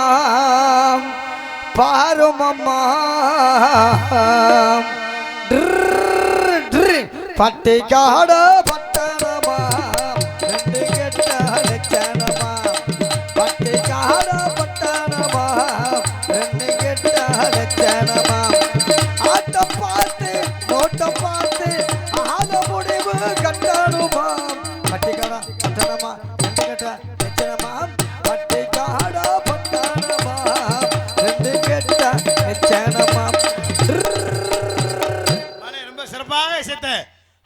S2: பாரும் அம்மா பட்டிக்காட பட்டணமா ரெண்டு கெட்ட லட்சணமா பட்டிக்காட பட்டணமா ரெண்டு கெட்ட லட்சணமா ஆட்டம் பார்த்து நோட்டம் பார்த்து ஆத முடிவு கட்டணுமா பட்டிக்காட பட்டணமா ரெண்டு கெட்ட லட்சணமா பட்டிக்காட பட்டணமா ரெண்டு கெட்ட லட்சணமா.
S1: ரொம்ப சிறப்பாக இசைத்த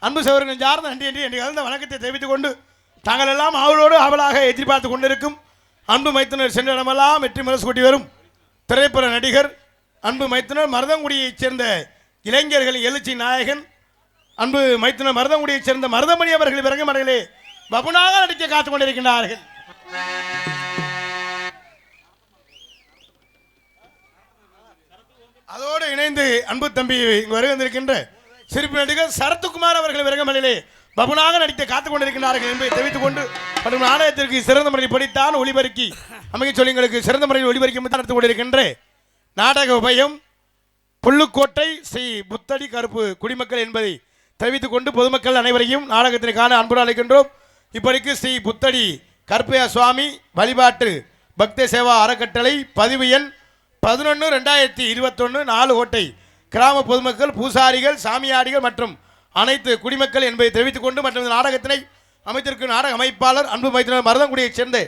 S1: அன்பு சகோதரர்கள் சார்ந்த நன்றி என்று கலந்த வணக்கத்தை தெரிவித்துக் கொண்டு தாங்கள் எல்லாம் அவளோடு அவளாக எதிர்பார்த்து கொண்டிருக்கும் அன்பு மைத்துனர் சென்ற இடமெல்லாம் வெற்றி முரசு கூட்டி வரும் திரைப்பட நடிகர் அன்பு மைத்துனர் மருதங்குடியைச் சேர்ந்த இளைஞர்களின் எழுச்சி நாயகன் அன்பு மைத்துனர் மருதங்குடியைச் சேர்ந்த மருதமணி அவர்கள் விரங்கமடையிலே பபுனாக நடிக்க காத்துக் கொண்டிருக்கின்றார்கள். அதோடு இணைந்து அன்பு தம்பி இங்கு வருகின்ற சிறப்பு நடிகர் சரத்குமார் அவர்கள் விரங்கமலையிலே பபுனாக நடிக்க காத்துக் கொண்டிருக்கிறார்கள் என்பதை தெரிவித்துக் கொண்டு மற்றும் நாடகத்திற்கு சிறந்த முறையில் படித்தான் ஒளிபெருக்கி அமைக்க சொல்லி எங்களுக்கு சிறந்த முறையில் ஒளிபெருக்கி நடத்திக் கொண்டிருக்கின்ற நாடக உபயம் புல்லுக்கோட்டை ஸ்ரீ புத்தடி கருப்பு குடிமக்கள் என்பதை தெரிவித்துக் கொண்டு பொதுமக்கள் அனைவரையும் நாடகத்தினை காண அன்புடன் அழைக்கின்றோம். இப்படிக்கு ஸ்ரீ புத்தடி கருப்பையா சுவாமி வழிபாட்டு பக்த சேவா அறக்கட்டளை பதிவு எண் 11/2021 4 கோட்டை கிராம பொதுமக்கள் பூசாரிகள் சாமியாடிகள் மற்றும் அனைத்து குடிமக்கள் என்பதை தெரிவித்துக் கொண்டு மற்றும் இந்த நாடகத்தினை அமைத்திருக்கும் நாடக அமைப்பாளர் அன்பு மைத்தினர் மருதங்குடியைச் சேர்ந்த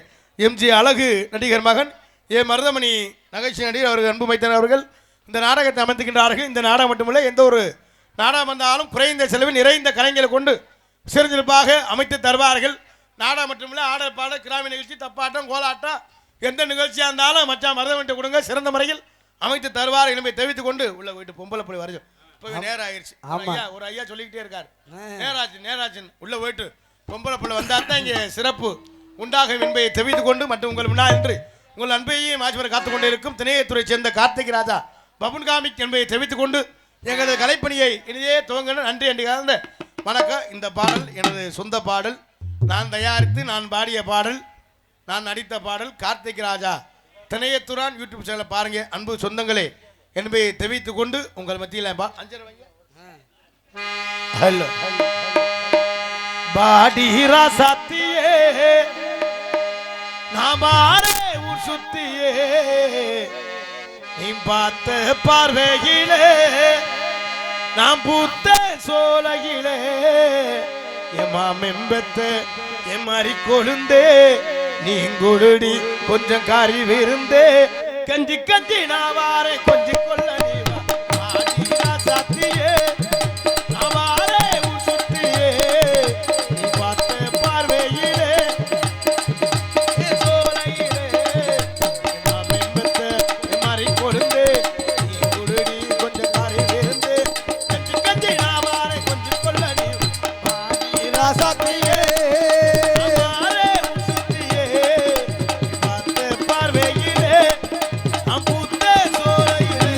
S1: எம்ஜி அழகு நடிகர் மகன் மருதமணி நகைச்சுவை நடிகர் அவர்கள் அன்பு மைத்தினர் அவர்கள் இந்த நாடகத்தை அமைத்துக்கின்றார்கள். இந்த நாடகம் மட்டுமில்லை, எந்த ஒரு நாடகம் வந்தாலும் குறைந்த செலவில் நிறைந்த கலைஞர்களை கொண்டு சிறந்திருப்பாக அமைத்து தருவார்கள். நாடகம் மட்டுமில்லை, ஆடல் பாடல் கிராம நிகழ்ச்சி தப்பாட்டம் கோலாட்டம் எந்த நிகழ்ச்சியாக இருந்தாலும் மச்சான் மருதமணிட்ட கொடுங்க சிறந்த முறையில் அமைத்து தருவார் என்பதை தெரிவித்துக் கொண்டு உள்ள போயிட்டு பொம்பளை போய் வருது. இப்போ நேரம் ஆயிடுச்சு. ஒரு ஐயா சொல்லிக்கிட்டே இருக்காரு, நேராச்சு உள்ள போயிட்டு பொம்பளை பிள்ளை வந்தால் தான் இங்கே சிறப்பு உண்டாகும் என்பதை தெரிவித்துக் கொண்டு மற்றும் உங்கள் முன்னால் என்று உங்கள் அன்பையும் ஆட்சிவரை காத்துக்கொண்டே இருக்கும் திணையத்துறை சேர்ந்த கார்த்திக் ராஜா பபுன் காமிக் என்பதை தெரிவித்துக் கொண்டு எங்களது கலைப்பணியை இனிதே துவங்கணும். நன்றி என்று கலந்த வணக்கம். இந்த பாடல் எனது சொந்த பாடல், நான் தயாரித்து நான் பாடிய பாடல், நான் நடித்த பாடல். கார்த்திக் ராஜா திணையத்துறான் யூடியூப் சேனல் பாருங்க அன்பு சொந்தங்களே என்பதை தெரிவித்துக் கொண்டு உங்கள் மத்தியில் பாடிரா சத்தியே நாமாரே ஊர் சுத்தியே நீ பார்த்த பார்வையிலே நான் பூத்த சோலையிலே எம்மா மெம்பத்த எம்மாரி கொழுந்தே நீங்குடுடி கொஞ்சம் காரி விருந்தே கஞ்சி கஞ்சி நான் வாரே கொஞ்சம் கொள்ள நீ வா பாடிரா சத்தியே நாமாரே ஊர் சுத்தியே நீ பார்த்த பார்வையிலே சோலையிலே எம்மா மெம்பத்த எம்மாரி கொழுந்தே நீங்குடுடி கொஞ்சம் காரி விருந்தே கஞ்சி கஞ்சி நான் வாரே கொஞ்சம் கொள்ள நீ பாடிரா சத்தியே நாமாரே ஊர் சுத்தியே நீ பார்த்த பார்வையிலே நான் பூத்த சோலையிலே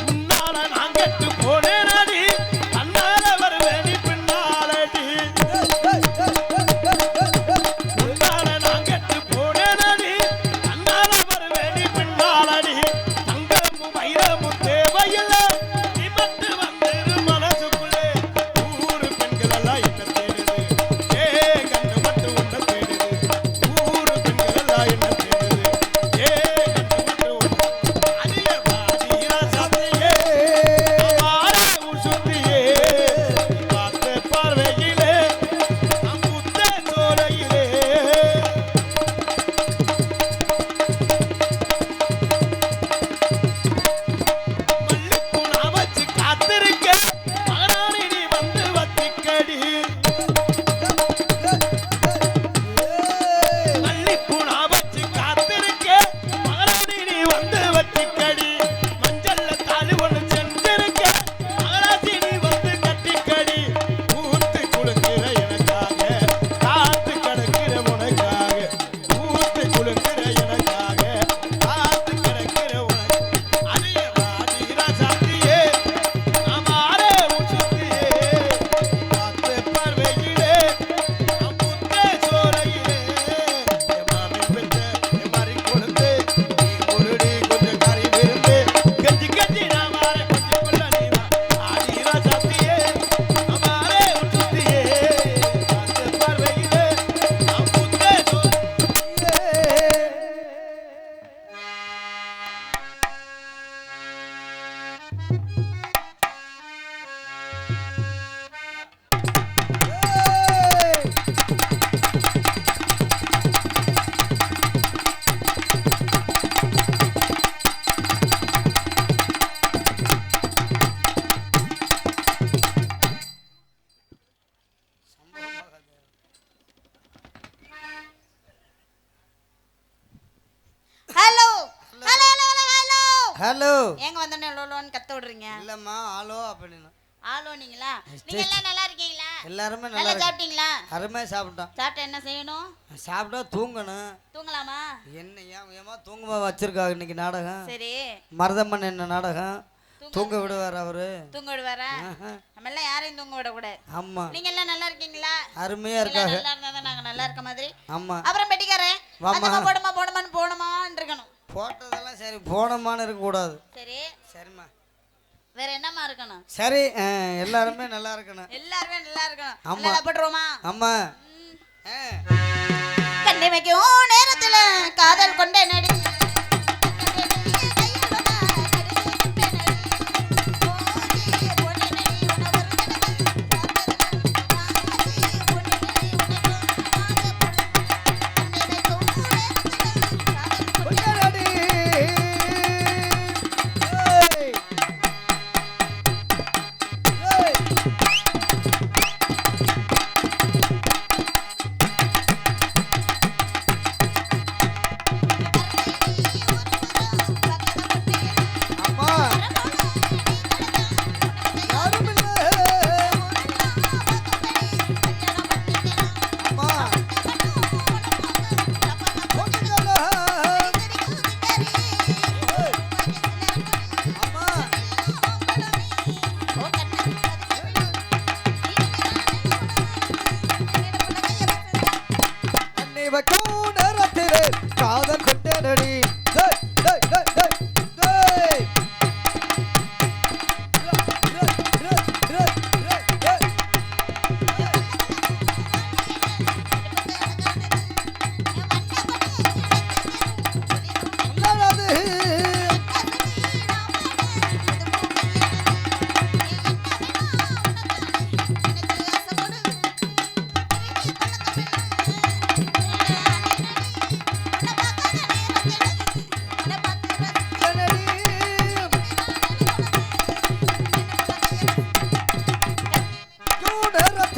S1: முன்னால நான் கெட்டு போனேனடி அண்ணால வருவேனி பின்னாலடி முன்னால நான் கெட்டு போனேனடி அண்ணால வருவேனி பின்னாலடி தங்கமும் வைரமும் தேவையில்லை நீ மட்டும் வந்துரு மனசுக்குள்ளே ஊரு பெண்கள் எல்லாம் என்ன தேடுது ஏ கண்ணு மட்டும் உன்னை தேடுது ஊரு பெண்கள் எல்லாம் என்ன தேடுது ஏ கண்ணு மட்டும் அடிய பாடிரா சத்தியே நாமாரே ஊர் சுத்தியே நீ பார்த்த பார்வையிலே நான் பூத்த சோலையிலே மல்லிப்பூ நான் வச்சு காத்திருக்க மகனானி நீ வந்து வத்திக்கடி மல்லிப்பூ நான் வச்சு காத்திருக்க மகனானி நீ வந்து வத்திக்கடி மஞ்சள்ல தாலி ஒண்ணு செஞ்சிருக்க மகராசி நீ வந்து கட்டிக்கடி ஊத்து குலுக்கிற எனக்காக காத்து கிடக்கிற உனக்காக ஊத்து குலுக்கிற எனக்காக காத்து கிடக்கிற உனக்கு அடிய பாடிரா சத்தியே நாமாரே ஊர் சுத்தியே பார்த்த பார்வையிலே நான் பூத்த சோலையிலே எம்மாமி பெற்ற எம்மாரி கொழுந்தே நீ குருடி கொஞ்சம் கறி விருந்தே கஞ்சி கஞ்சி நாமாரே கொஞ்சம் கொள்ள நீ வா பாடிரா சத்தியே நாமாரே ஊர் சுத்தியே பார்த்த பார்வையிலே நான் பூத்த சோலையிலே
S5: hello hello hello hello
S2: hello
S5: ஏங்க வந்தோடனே லோலோன்னு கத்த விடுறீங்க
S2: இல்லம்மா ஆலோ அப்படின்னு
S5: ஆலோ நீங்களா நீங்க எல்லாம் நல்லா இருக்கீங்களா
S2: எல்லாருமே
S5: நல்லா
S2: நல்லா இருக்கு.
S5: சாப்பிட்டீங்களா
S2: அருமையா சாப்பிட்டோம்
S5: சாப்பிட்டு என்ன செய்யணும்
S2: சாப்பிட்டா தூங்கணும்
S5: தூங்கலாமா
S2: என்ன ஏமா தூங்கமா வச்சிருக்காங்க இன்னைக்கு நாடகம்
S5: சரி
S2: மருதம்மன் என்ன நாடகம் தூங்க விடுவார் அவரு
S5: தூங்க விடுவாரா
S2: ஆஹா.
S5: நம்ம எல்லாம் யாரையும் தூங்க விடக்கூடாது
S2: ஆமா
S5: நீங்க எல்லாம் நல்லா இருக்கீங்களா
S2: அருமையா
S5: நீங்க எல்லாம்
S2: இருக்காங்க
S5: நல்லா இருந்தா தான் நாங்க நல்லா இருக்க மாதிரி
S2: ஆமா
S5: அப்புறம் பெட்டிக்காரன்
S2: வாம்மா.
S5: அந்தம்மா போடுமா போடுமான்னு போடுமான்னு இருக்கணும்
S2: போட்டதெல்லாம் சரி போனமான்னு இருக்கக்கூடாது
S5: சரி
S2: சரிம்மா
S5: வேற என்னம்மா இருக்கணும்
S2: சரி எல்லாருமே நல்லா இருக்கணும்
S5: எல்லாருமே நல்லா இருக்கணும்
S2: ஆமா.
S5: நல்லா சாப்பிடுறோமா
S2: ஆமா
S5: கண்ணை வைக்கும் நேரத்துல காதல் கொண்ட நடி
S2: வைக்கும் நேரத்திலே காதல் கொண்டேனடி டேய், டேய், டேய், டேய்.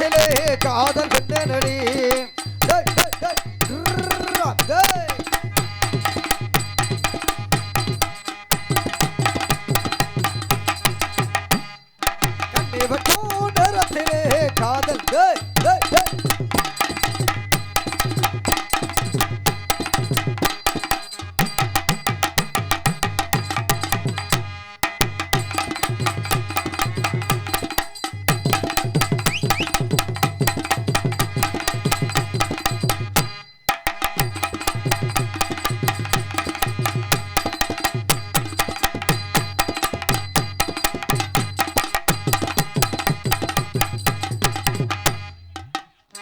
S2: நேரத்திலே காதல் கண்டனடி டேய், டேய், டேய், ட்ரா, டேய். கண்ணிவட்டும் நேரத்திலே காதல் டேய், டேய், டேய்.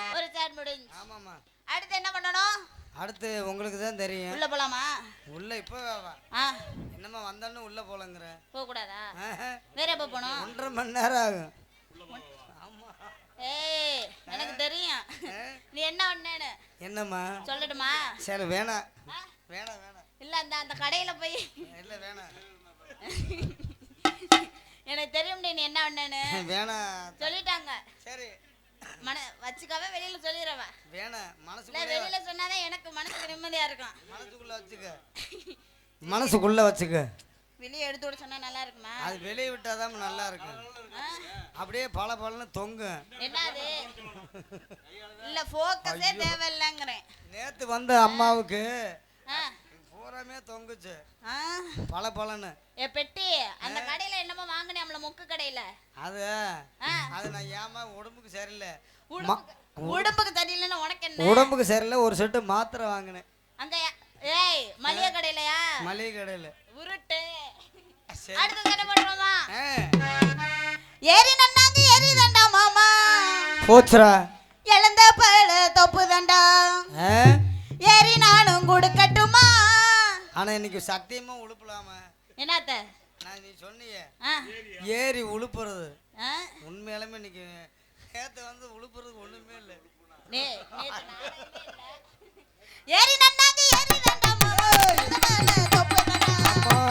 S5: ஒரு சாட் முடிஞ்சு.
S2: ஆமாம்மா
S5: அடுத்து என்ன பண்ணணும்?
S2: அடுத்து உங்களுக்கு தான் தெரியும்
S5: உள்ள போலாமா?
S2: உள்ள இப்போ
S5: ஆ,
S2: என்னம்மா வந்தாலும் உள்ள போலங்கிற
S5: போக கூடாதா?
S2: ஆஹா.
S5: வேற எப்ப போகணும்?
S2: 1.5 மணி நேரம் ஆகும்
S5: ஏய், எனக்கு தெரியும் நீ என்ன ஒண்ணேன்னு.
S2: என்னம்மா
S5: சொல்லட்டுமா?
S2: சரி வேணாம்
S5: ஆ?
S2: வேணாம் வேணாம்
S5: இல்ல அந்த கடையில போய்
S2: இல்லை வேணாம்
S5: எனக்கு தெரியும் நீ என்ன ஒண்ணேன்னு
S2: வேணாம்
S5: சொல்லிட்டாங்க.
S2: சரி
S5: வச்சுக்காவே வெளியில சொல்லிடுறவ.
S2: வேணாம்
S5: இல்ல
S2: மனசுக்குள்ள
S5: வெளியில சொன்னாதான் எனக்கு மனசுக்கு நிம்மதியா இருக்கும்.
S2: மனசுக்குள்ள வச்சுக்க மனசுக்குள்ள வச்சுக்க
S5: வெளியே எடுத்து விட சொன்னா நல்லா இருக்குமா?
S2: அது வெளியே விட்டாதான் நல்லா இருக்கும்
S5: ஆ?
S2: அப்படியே பல பலன்னு தொங்கும்
S5: என்னது? இல்ல போக்கஸே தேவையில்லைங்கிறேன்.
S2: நேத்து வந்த அம்மாவுக்கு
S5: ஆ?
S2: பூராமே தொங்குச்சு
S5: ஆ?
S2: பல பலன்னு
S5: ஏ பெட்டி, அந்த கடையில என்னமோ வாங்கினேன் முக்கு கடையில.
S2: அது
S5: ஆ?
S2: அது நான் ஏமா உடம்புக்கு சரியில்லை
S5: உடம்புக்கு தெரியலன்னு உனக்கு என்ன?
S2: உடம்புக்கு சரியில்லை ஒரு செட்டு மாத்திரை வாங்கினேன்
S5: அங்க ஏய் மளிகை கடையிலயா?
S2: மளிகை கடையில்
S5: உருட்டு.
S2: சரி.
S5: அடுத்து என்ன பண்றோமா?
S2: ஆ.
S5: ஏரி நன்னாங்க ஏரி தண்டா மாமா,
S2: போச்சுரா
S5: இழந்த பழ தொப்பு தண்டா,
S2: ஆ?
S5: ஏரி நானும் கொடுக்கட்டுமா?
S2: ஆனா இன்னைக்கு சத்தியமா உழுப்பலாம
S5: என்னத்த?
S2: நான் நீ சொன்னியே
S5: ஆ?
S2: ஏறி உழுப்புறது
S5: ஆ?
S2: உண்மையாலுமே இன்னைக்கு நேத்து வந்து உழுப்புறதுக்கு ஒண்ணுமே இல்லை
S5: டேய், நேத்து நாடகமே இல்ல. ஏரி நன்னாங்க ஏரி தண்டா மாமா, இழந்த பழ தொப்பு தண்டா,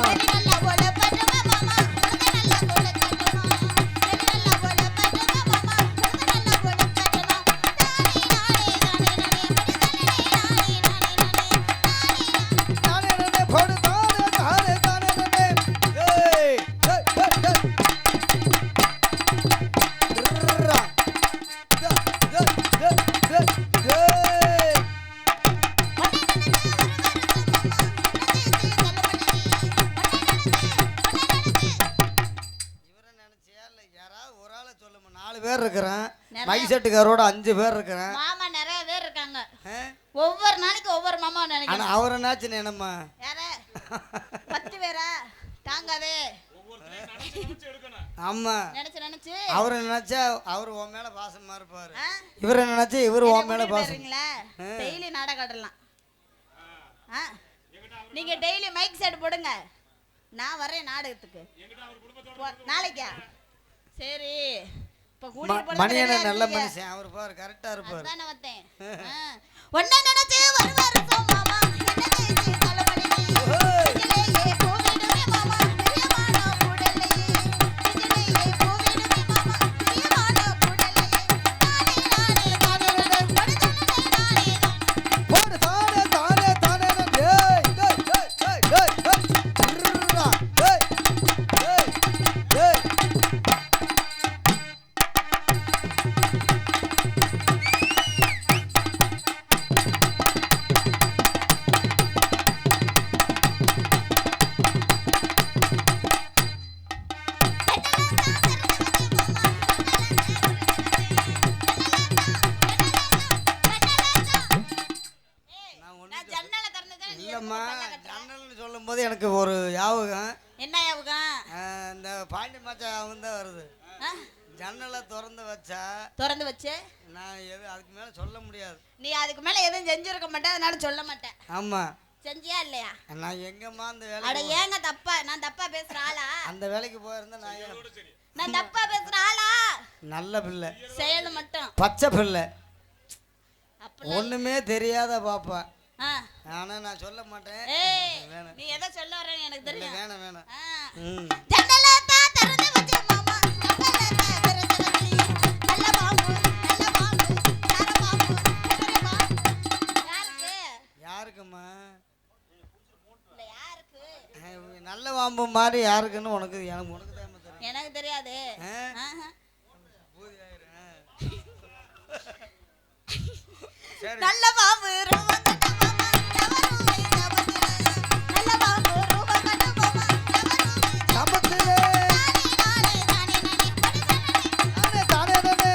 S5: ஏரி நல்லா போல பட்டுமா மாமா, இழந்த நல்லா போல கட்டுமா, ஏரி நல்லா போல பட்டுமா மாமா, இழந்த நல்லா போல கட்டுமா,
S2: தானே நனே போடு தானே தானே தானே நனே ஏய் ஏய் ஏய் ரா த த த த ஏய் இவரை நினைச்சியா இல்ல யாராவது ஒரு ஆளை சொல்லுமா 4 பேர் இருக்கிறேன் மைசெட்டுக்காரோட 5 பேர் இருக்கிறேன்
S5: மாமா நிறைய பேர் இருக்காங்க.
S2: ஆ?
S5: ஒவ்வொரு நாளைக்கு ஒவ்வொரு மாமா
S2: ஆனா
S5: நினைக்கிறேன்.
S2: அவரை நாச்சு என்னம்மா
S5: யார 10 பேரா தாங்காதே
S2: ஆமா
S5: நினைச்சு நினைச்சு
S2: அவரை நினைச்சா அவர் உன் மேல பாசமா இருப்பாரு
S5: ஆ?
S2: இவரை நினைச்சா இவரு
S5: என்னை
S2: உன் மேல
S5: கூட்டிட்டு
S2: பாசம்
S5: போயிடுறீங்களா? டெய்லி நாடகம் ஆடலாம். ஆ? நீங்க டெய்லி மைக் செட் போடுங்க, நான் வரேன் நாடகத்துக்கு. நாளைக்கா? சரி, இப்ப கூட்டிட்டு
S2: மணியனை
S5: போறது
S2: நல்ல மனுஷன் அவர் பாரு கரெக்டா இருப்பாரு
S5: அதானே வந்தேன். ஒன்ன நினைச்சு வருவாரு மாமா, என்ன தேய்ச்சி தலைமணி இதிலேயே போவிடுமே மாமா, பிரியமான கூடலையே இதிலேயே போவிடுமே மாமா, பிரியமான கூடலையே நானே நானே நானே
S2: போடு தானே தானே தானே ஏய் டேய் டேய் டேய் டேய் ரா டேய் டேய் டேய்
S5: நான் ஜன்னலை திறந்துதான் நீ
S2: இல்லம்மா
S5: எதுக்கு பல்ல கட்டுற?
S2: ஜன்னல்னு சொல்லும்போது எனக்கு ஒரு ஞாபகம்
S5: என்ன ஞாபகம்?
S2: இந்த பாண்டி மச்சான் அவன் தான் வருது
S5: ஆ?
S2: ஜன்னலை திறந்து வச்சா
S5: திறந்து வச்சு
S2: நான் எது அதுக்கு மேல சொல்ல முடியாது
S5: நீ அதுக்கு மேல எதுவும் செஞ்சிருக்க மாட்டேன், அதனால சொல்ல மாட்டேன்.
S2: ஆமா
S5: செஞ்சியா இல்லையா?
S2: நான் எங்கம்மா அந்த
S5: அட
S2: வேலைக்கு
S5: ஏங்க தப்பா, நான் தப்பா பேசுற ஆளா?
S2: அந்த வேலைக்கு போயிருந்தா
S5: நான் தப்பா பேசுற ஆளா?
S2: நல்ல பிள்ளை
S5: செயல் மட்டும்
S2: பச்சை பிள்ளை
S5: அப்படி
S2: ஒண்ணுமே தெரியாத பாப்பா
S5: ஆ.
S2: ஆனா நான் சொல்ல மாட்டேன்
S5: ஏய்,
S2: வேணாம்
S5: நீ எதை சொல்ல வரேன்னு எனக்கு
S2: இல்ல,
S5: தெரியும்.
S2: வேணாம் வேணாம்
S5: ஆ.
S2: ம்
S5: ஜன்னலை தான் திறந்து வச்சு மாமா, ஜன்னலை தான் திறந்து வச்சு, நல்ல பாம்பு, நல்ல
S2: மாதிரி யாருக்குன்னு உனக்கு எனக்கு தான் தெரியும்.
S5: எனக்கு தெரியாது. ஆஹா.
S2: சரி
S5: நல்ல பாம்பு ரூபம் கட்ட மாமா டவரூரை சபத்திலே. நல்ல பாம்பு ரூபம் கட்ட மாமா டவரூரை
S2: சபத்திலே.
S5: தானே தானே
S2: தானே தானே தானே.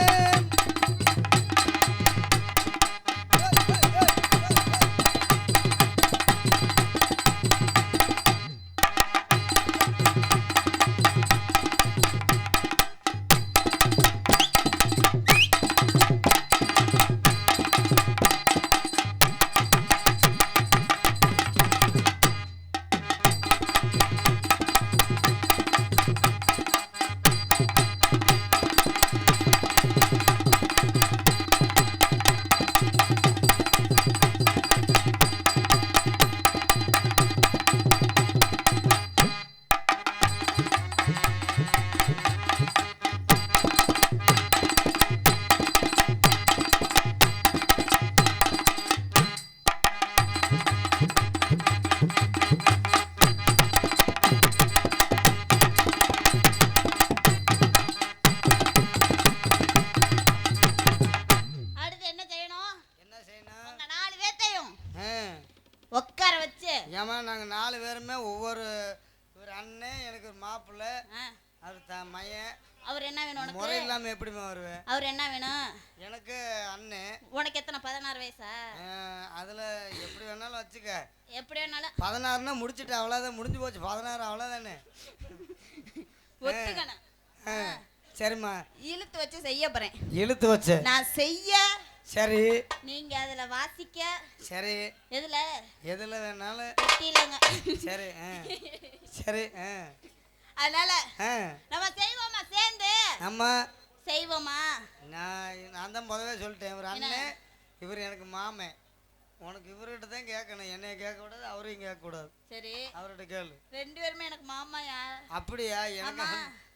S5: அடுத்து என்ன செய்யணும்?
S2: என்ன செய்யணும்?
S5: உங்க 4 பேத்தையும்
S2: ஆ.
S5: உட்கார வச்சு
S2: ஏமா நாங்கள் 4 பேருமே ஒவ்வொரு ஒரு அண்ணன் எனக்கு ஒரு மாப்பிள்ளை அது மையன்
S5: அவர் என்ன வேணும் உனக்கு?
S2: முறை இல்லாமல் எப்படிமா வருவேன்?
S5: அவர் என்ன வேணும்?
S2: எனக்கு அண்ணன்
S5: உனக்கு எத்தனை 16 வயசா?
S2: அதில் எப்படி வேணாலும் வச்சுக்க.
S5: எப்படி வேணாலும்
S2: 16னா முடிச்சுட்டு அவ்வளோதான், முடிஞ்சு போச்சு. 16 அவ்வளோதானே.
S5: ஒத்துக்கணும்.
S2: சரிம்மா
S5: இழுத்து வச்சு செய்ய போறேன்.
S2: இழுத்து வச்சு
S5: நான் செய்ய,
S2: சரி
S5: நீங்க அதுல வாசிக்க.
S2: சரி
S5: எதுல?
S2: எதில் வேணாலும்
S5: இல்லங்க.
S2: சரி சரி
S5: அதனால நம்ம செய்வோமா? சேர்ந்து
S2: அம்மா
S5: செய்வோமா?
S2: நான் தான் முதவே சொல்லிட்டேன். ஒரு அண்ணன் இவர் எனக்கு மாமன். உனக்கு இவர்கிட்ட தான் கேட்கணும், என்னைய கேட்கக்கூடாது, அவரையும் கேட்கக்கூடாது.
S5: சரி
S2: அவர்கிட்ட கேளு.
S5: 2 பேருமே எனக்கு மாமாயா?
S2: அப்படியா?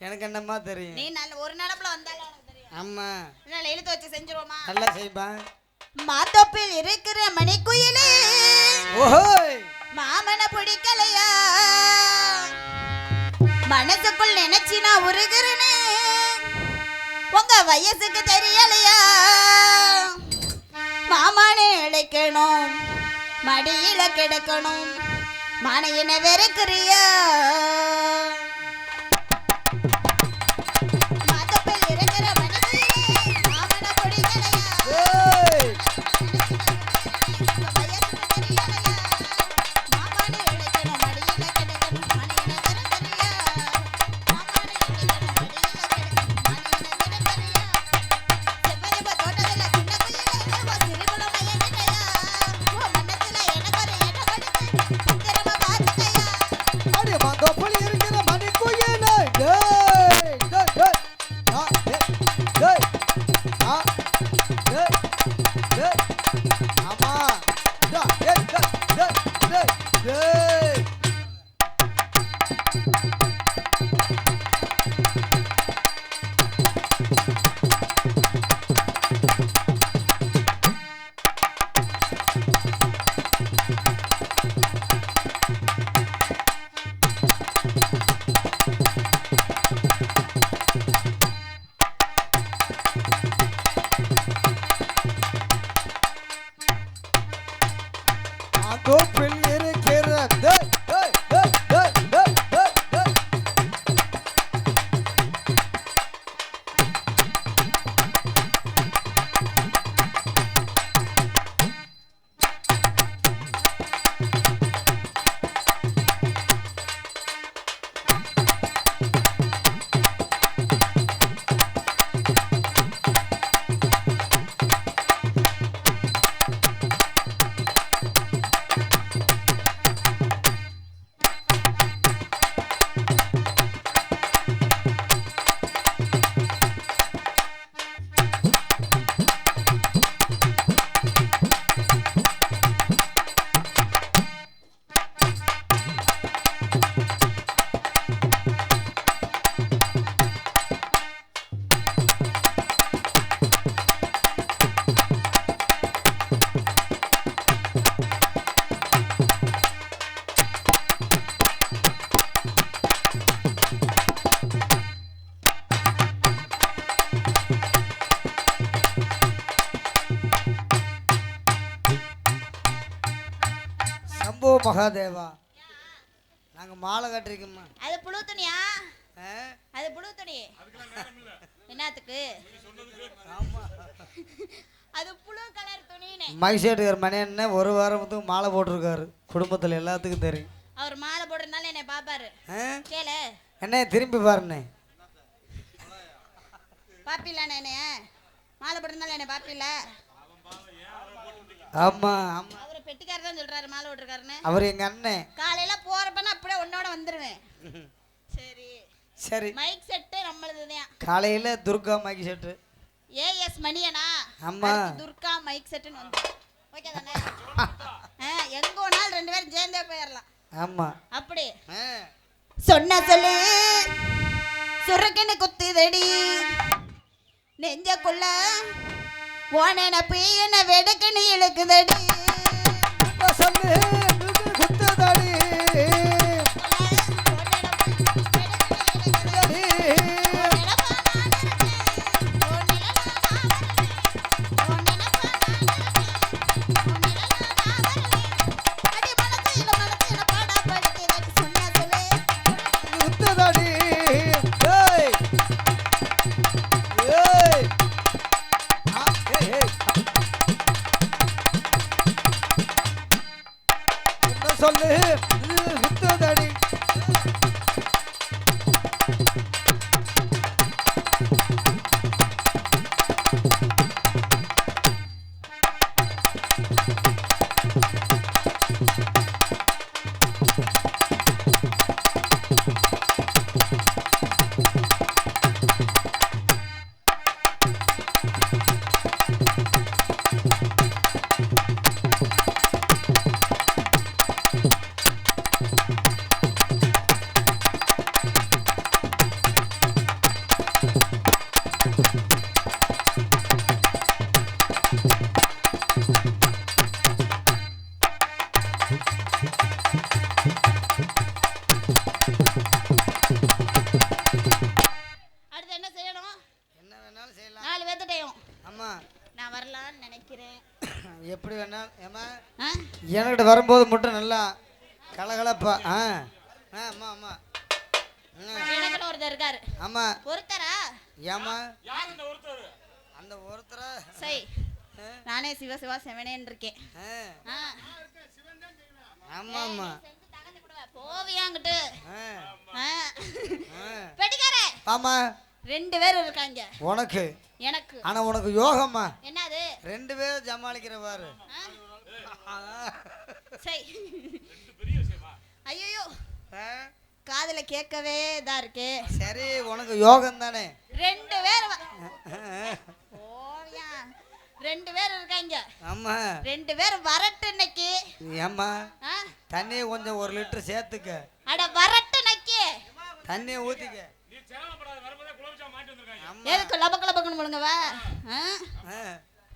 S2: எனக்கு என்னம்மா தெரியும்?
S5: நீ நல்ல ஒரு நினைப்புல வந்தாலும் எனக்கு தெரியும்.
S2: ஆமா
S5: என்னால இழுத்து வச்சு செஞ்சிருவோமா?
S2: நல்லா செய்ப்பா.
S5: மாத்தோப்பில் இருக்கிற மணிக்குயிலே
S2: ஓஹோய்
S5: மாமன பிடிக்கலையா? மனசுக்குள் நினைச்சி நான் உருகிறேனே, உங்க வயசுக்கு தெரியலையா? மாமானே இழைக்கணும், மடியில கிடக்கணும், மனையின வெறுக்கிறியா? மாத்தோப்பில் இருக்கிற மணிக்குயிலே மாமன பிடிக்கலையா?
S2: தோப்பில் இருக்கிறது. மகாதேவா. நாங்க மாலை கட்டிருக்கோம்மா.
S5: அது புழு துணியா?
S2: ஆ?
S5: அது புழு துணி. என்னத்துக்கு? அது புழு கலர் துணினே.
S2: மகிழ்ச்சியாட்டுக்கார் மணி என்ன ஒரு வாரத்துக்கு மாலை போட்டிருக்காரு. குடும்பத்துல எல்லாத்துக்கும் தெரியும்.
S5: அவர் மாலை போடுறதுனால என்னை பாப்பாரு. கேளு.
S2: என்ன திரும்பி பாருண்ணே.
S5: பாப்பில என்னைய மாலை போடுறதுனால என்னை பாப்பில.
S2: ஆமா ஆமா.
S5: அவரு பெட்டிக்காரர் தான் சொல்றாரு மாலை போட்டுருக்காருன்னு.
S2: அவர் எங்க அண்ணன்.
S5: காலையில போறப்ப அப்படியே உன்னோட வந்துருவேன். சரி
S2: சரி.
S5: மைக் செட்டு நம்மளதுதான்.
S2: காலையில துர்கா மைக் செட்டு.
S5: ஏஎஸ் மணியனா?
S2: ஆமா.
S5: துர்கா மைக் செட்டுன்னு வந்து. ஓகே தானே? எங்க போனாலும் 2 பேரும் சேர்ந்தே போயிடலாம்.
S2: ஆமா.
S5: அப்படி சொன்ன சொல்லு சுரக்கன்னு குத்துதடி நெஞ்சக்குள்ள ஓனப்பி என்ன வெடுக்குன்னு இழுக்குதடி.
S2: சொல்லு குத்ததாடி சொல்லு சுத்ததடி. எப்படி வேணாலும் ஏமா என்கிட்ட வரும்போது மட்டும் நல்லா கலகலப்பா. ஆமா ஆமா.
S5: எனக்குன்னு ஒருத்தர் இருக்காரு.
S2: ஆமா.
S5: ஒருத்தரா?
S2: ஏமா
S1: அந்த ஒருத்தரா?
S5: சரி நானே சிவ சிவா செவனேன்னு இருக்கேன்.
S2: ஆமா ஆமா.
S5: போவியாங்கிட்டு பெட்டிக்காரே.
S2: ஆமா
S5: 2 பேர் இருக்காங்க
S2: உனக்கு.
S5: எனக்கு.
S2: ஆனா உனக்கு யோகமா
S5: என்னது?
S2: 2 பேர் சமாளிக்கிற பாரு.
S5: சரி ஐயோ காதுல கேட்கவே தான் இருக்கு.
S2: சரி உனக்கு யோகம் தானே.
S5: 2 பேர் ஓவியா 2 பேர் இருக்காங்க.
S2: ஆமா
S5: 2 பேர் வரட்டு இன்னைக்கு.
S2: ஏம்மா தண்ணி கொஞ்சம் 1 லிட்டர் சேர்த்துக்க.
S5: அட வரட்டு இன்னைக்கு
S2: தண்ணியை ஊத்திக்க.
S5: எதுக்கு லபக்க லபக்கன்னு முழுங்கவா?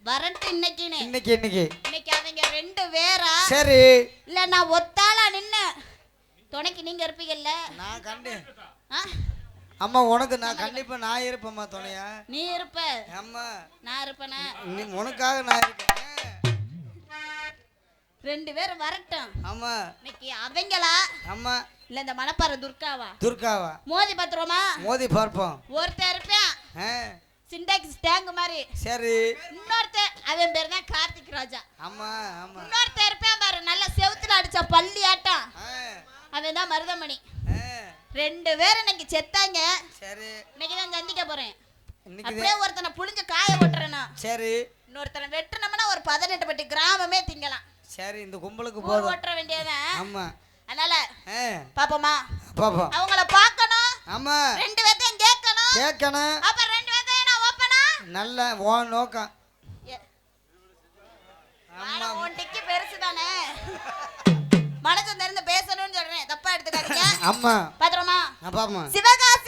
S5: வரட்டு இன்னைக்கு இன்னைக்கு அவங்க 2 பேரா?
S2: சரி
S5: இல்ல நான் ஒத்தாளா நின்னு துணைக்கு நீங்க இருப்பீங்கல்ல.
S2: நான் கண்டு அம்மா உனக்கு நான் கண்டிப்பா நான் இருப்பேம்மா துணையா.
S5: நீ இருப்ப.
S2: அம்மா
S5: நான் இருப்பேனா?
S2: உனக்காக நான் இருக்கேன்.
S5: 2 பேர் வரட்டும்.
S2: ஆமா
S5: இன்னைக்கு அவங்களா?
S2: அம்மா
S5: இல்ல இந்த மணப்பாறை துர்காவா? மோதி பாத்துருவோமா?
S2: மோதி பார்ப்போம்.
S5: ஒருத்தர் இருப்பான் சிண்டாக்ஸ் டேங்க் மாதிரி.
S2: சரி
S5: இன்னொருத்தர் அவன் பேர் தான் கார்த்திக் ராஜா.
S2: ஆமா ஆமா.
S5: இன்னொருத்தர் இருப்பான் பாரு நல்ல செவுத்துல அடிச்ச பள்ளி ஆட்டம். அவன் தான் மருதமணி. 2 பேரும் இன்னைக்கு செத்தாங்க. சரி இன்னைக்கு தான் சந்திக்க போறேன். அப்படியே ஒருத்தனை புளிஞ்சு காய ஓட்டுறேனா. சரி இன்னொருத்தனை வெட்டுனோம்னா ஒரு 18 பட்டி கிராமமே திங்கலாம்.
S2: சரி இந்த கும்பலுக்கு போடு
S5: ஓட்டுற வேண்டியதான்.
S2: ஆமா
S5: அதனால பாப்போமா
S2: பாப்போம்.
S5: அவங்கள பார்க்கணும்.
S2: ஆமா
S5: 2 பேத்தையும் கேட்கணும். அப்ப 2 பேத்தையும் நான் ஓப்பனா
S2: நல்ல ஓ நோக்கம்.
S5: ஆமா உன் டிக்கி பெருசு தானே. மனசு தெரிந்து பேசணும்னு சொல்றேன் தப்பா எடுத்துக்காதீங்க.
S2: ஆமா
S5: பாத்துறோமா?
S2: பாப்போம்.
S5: சிவகாசி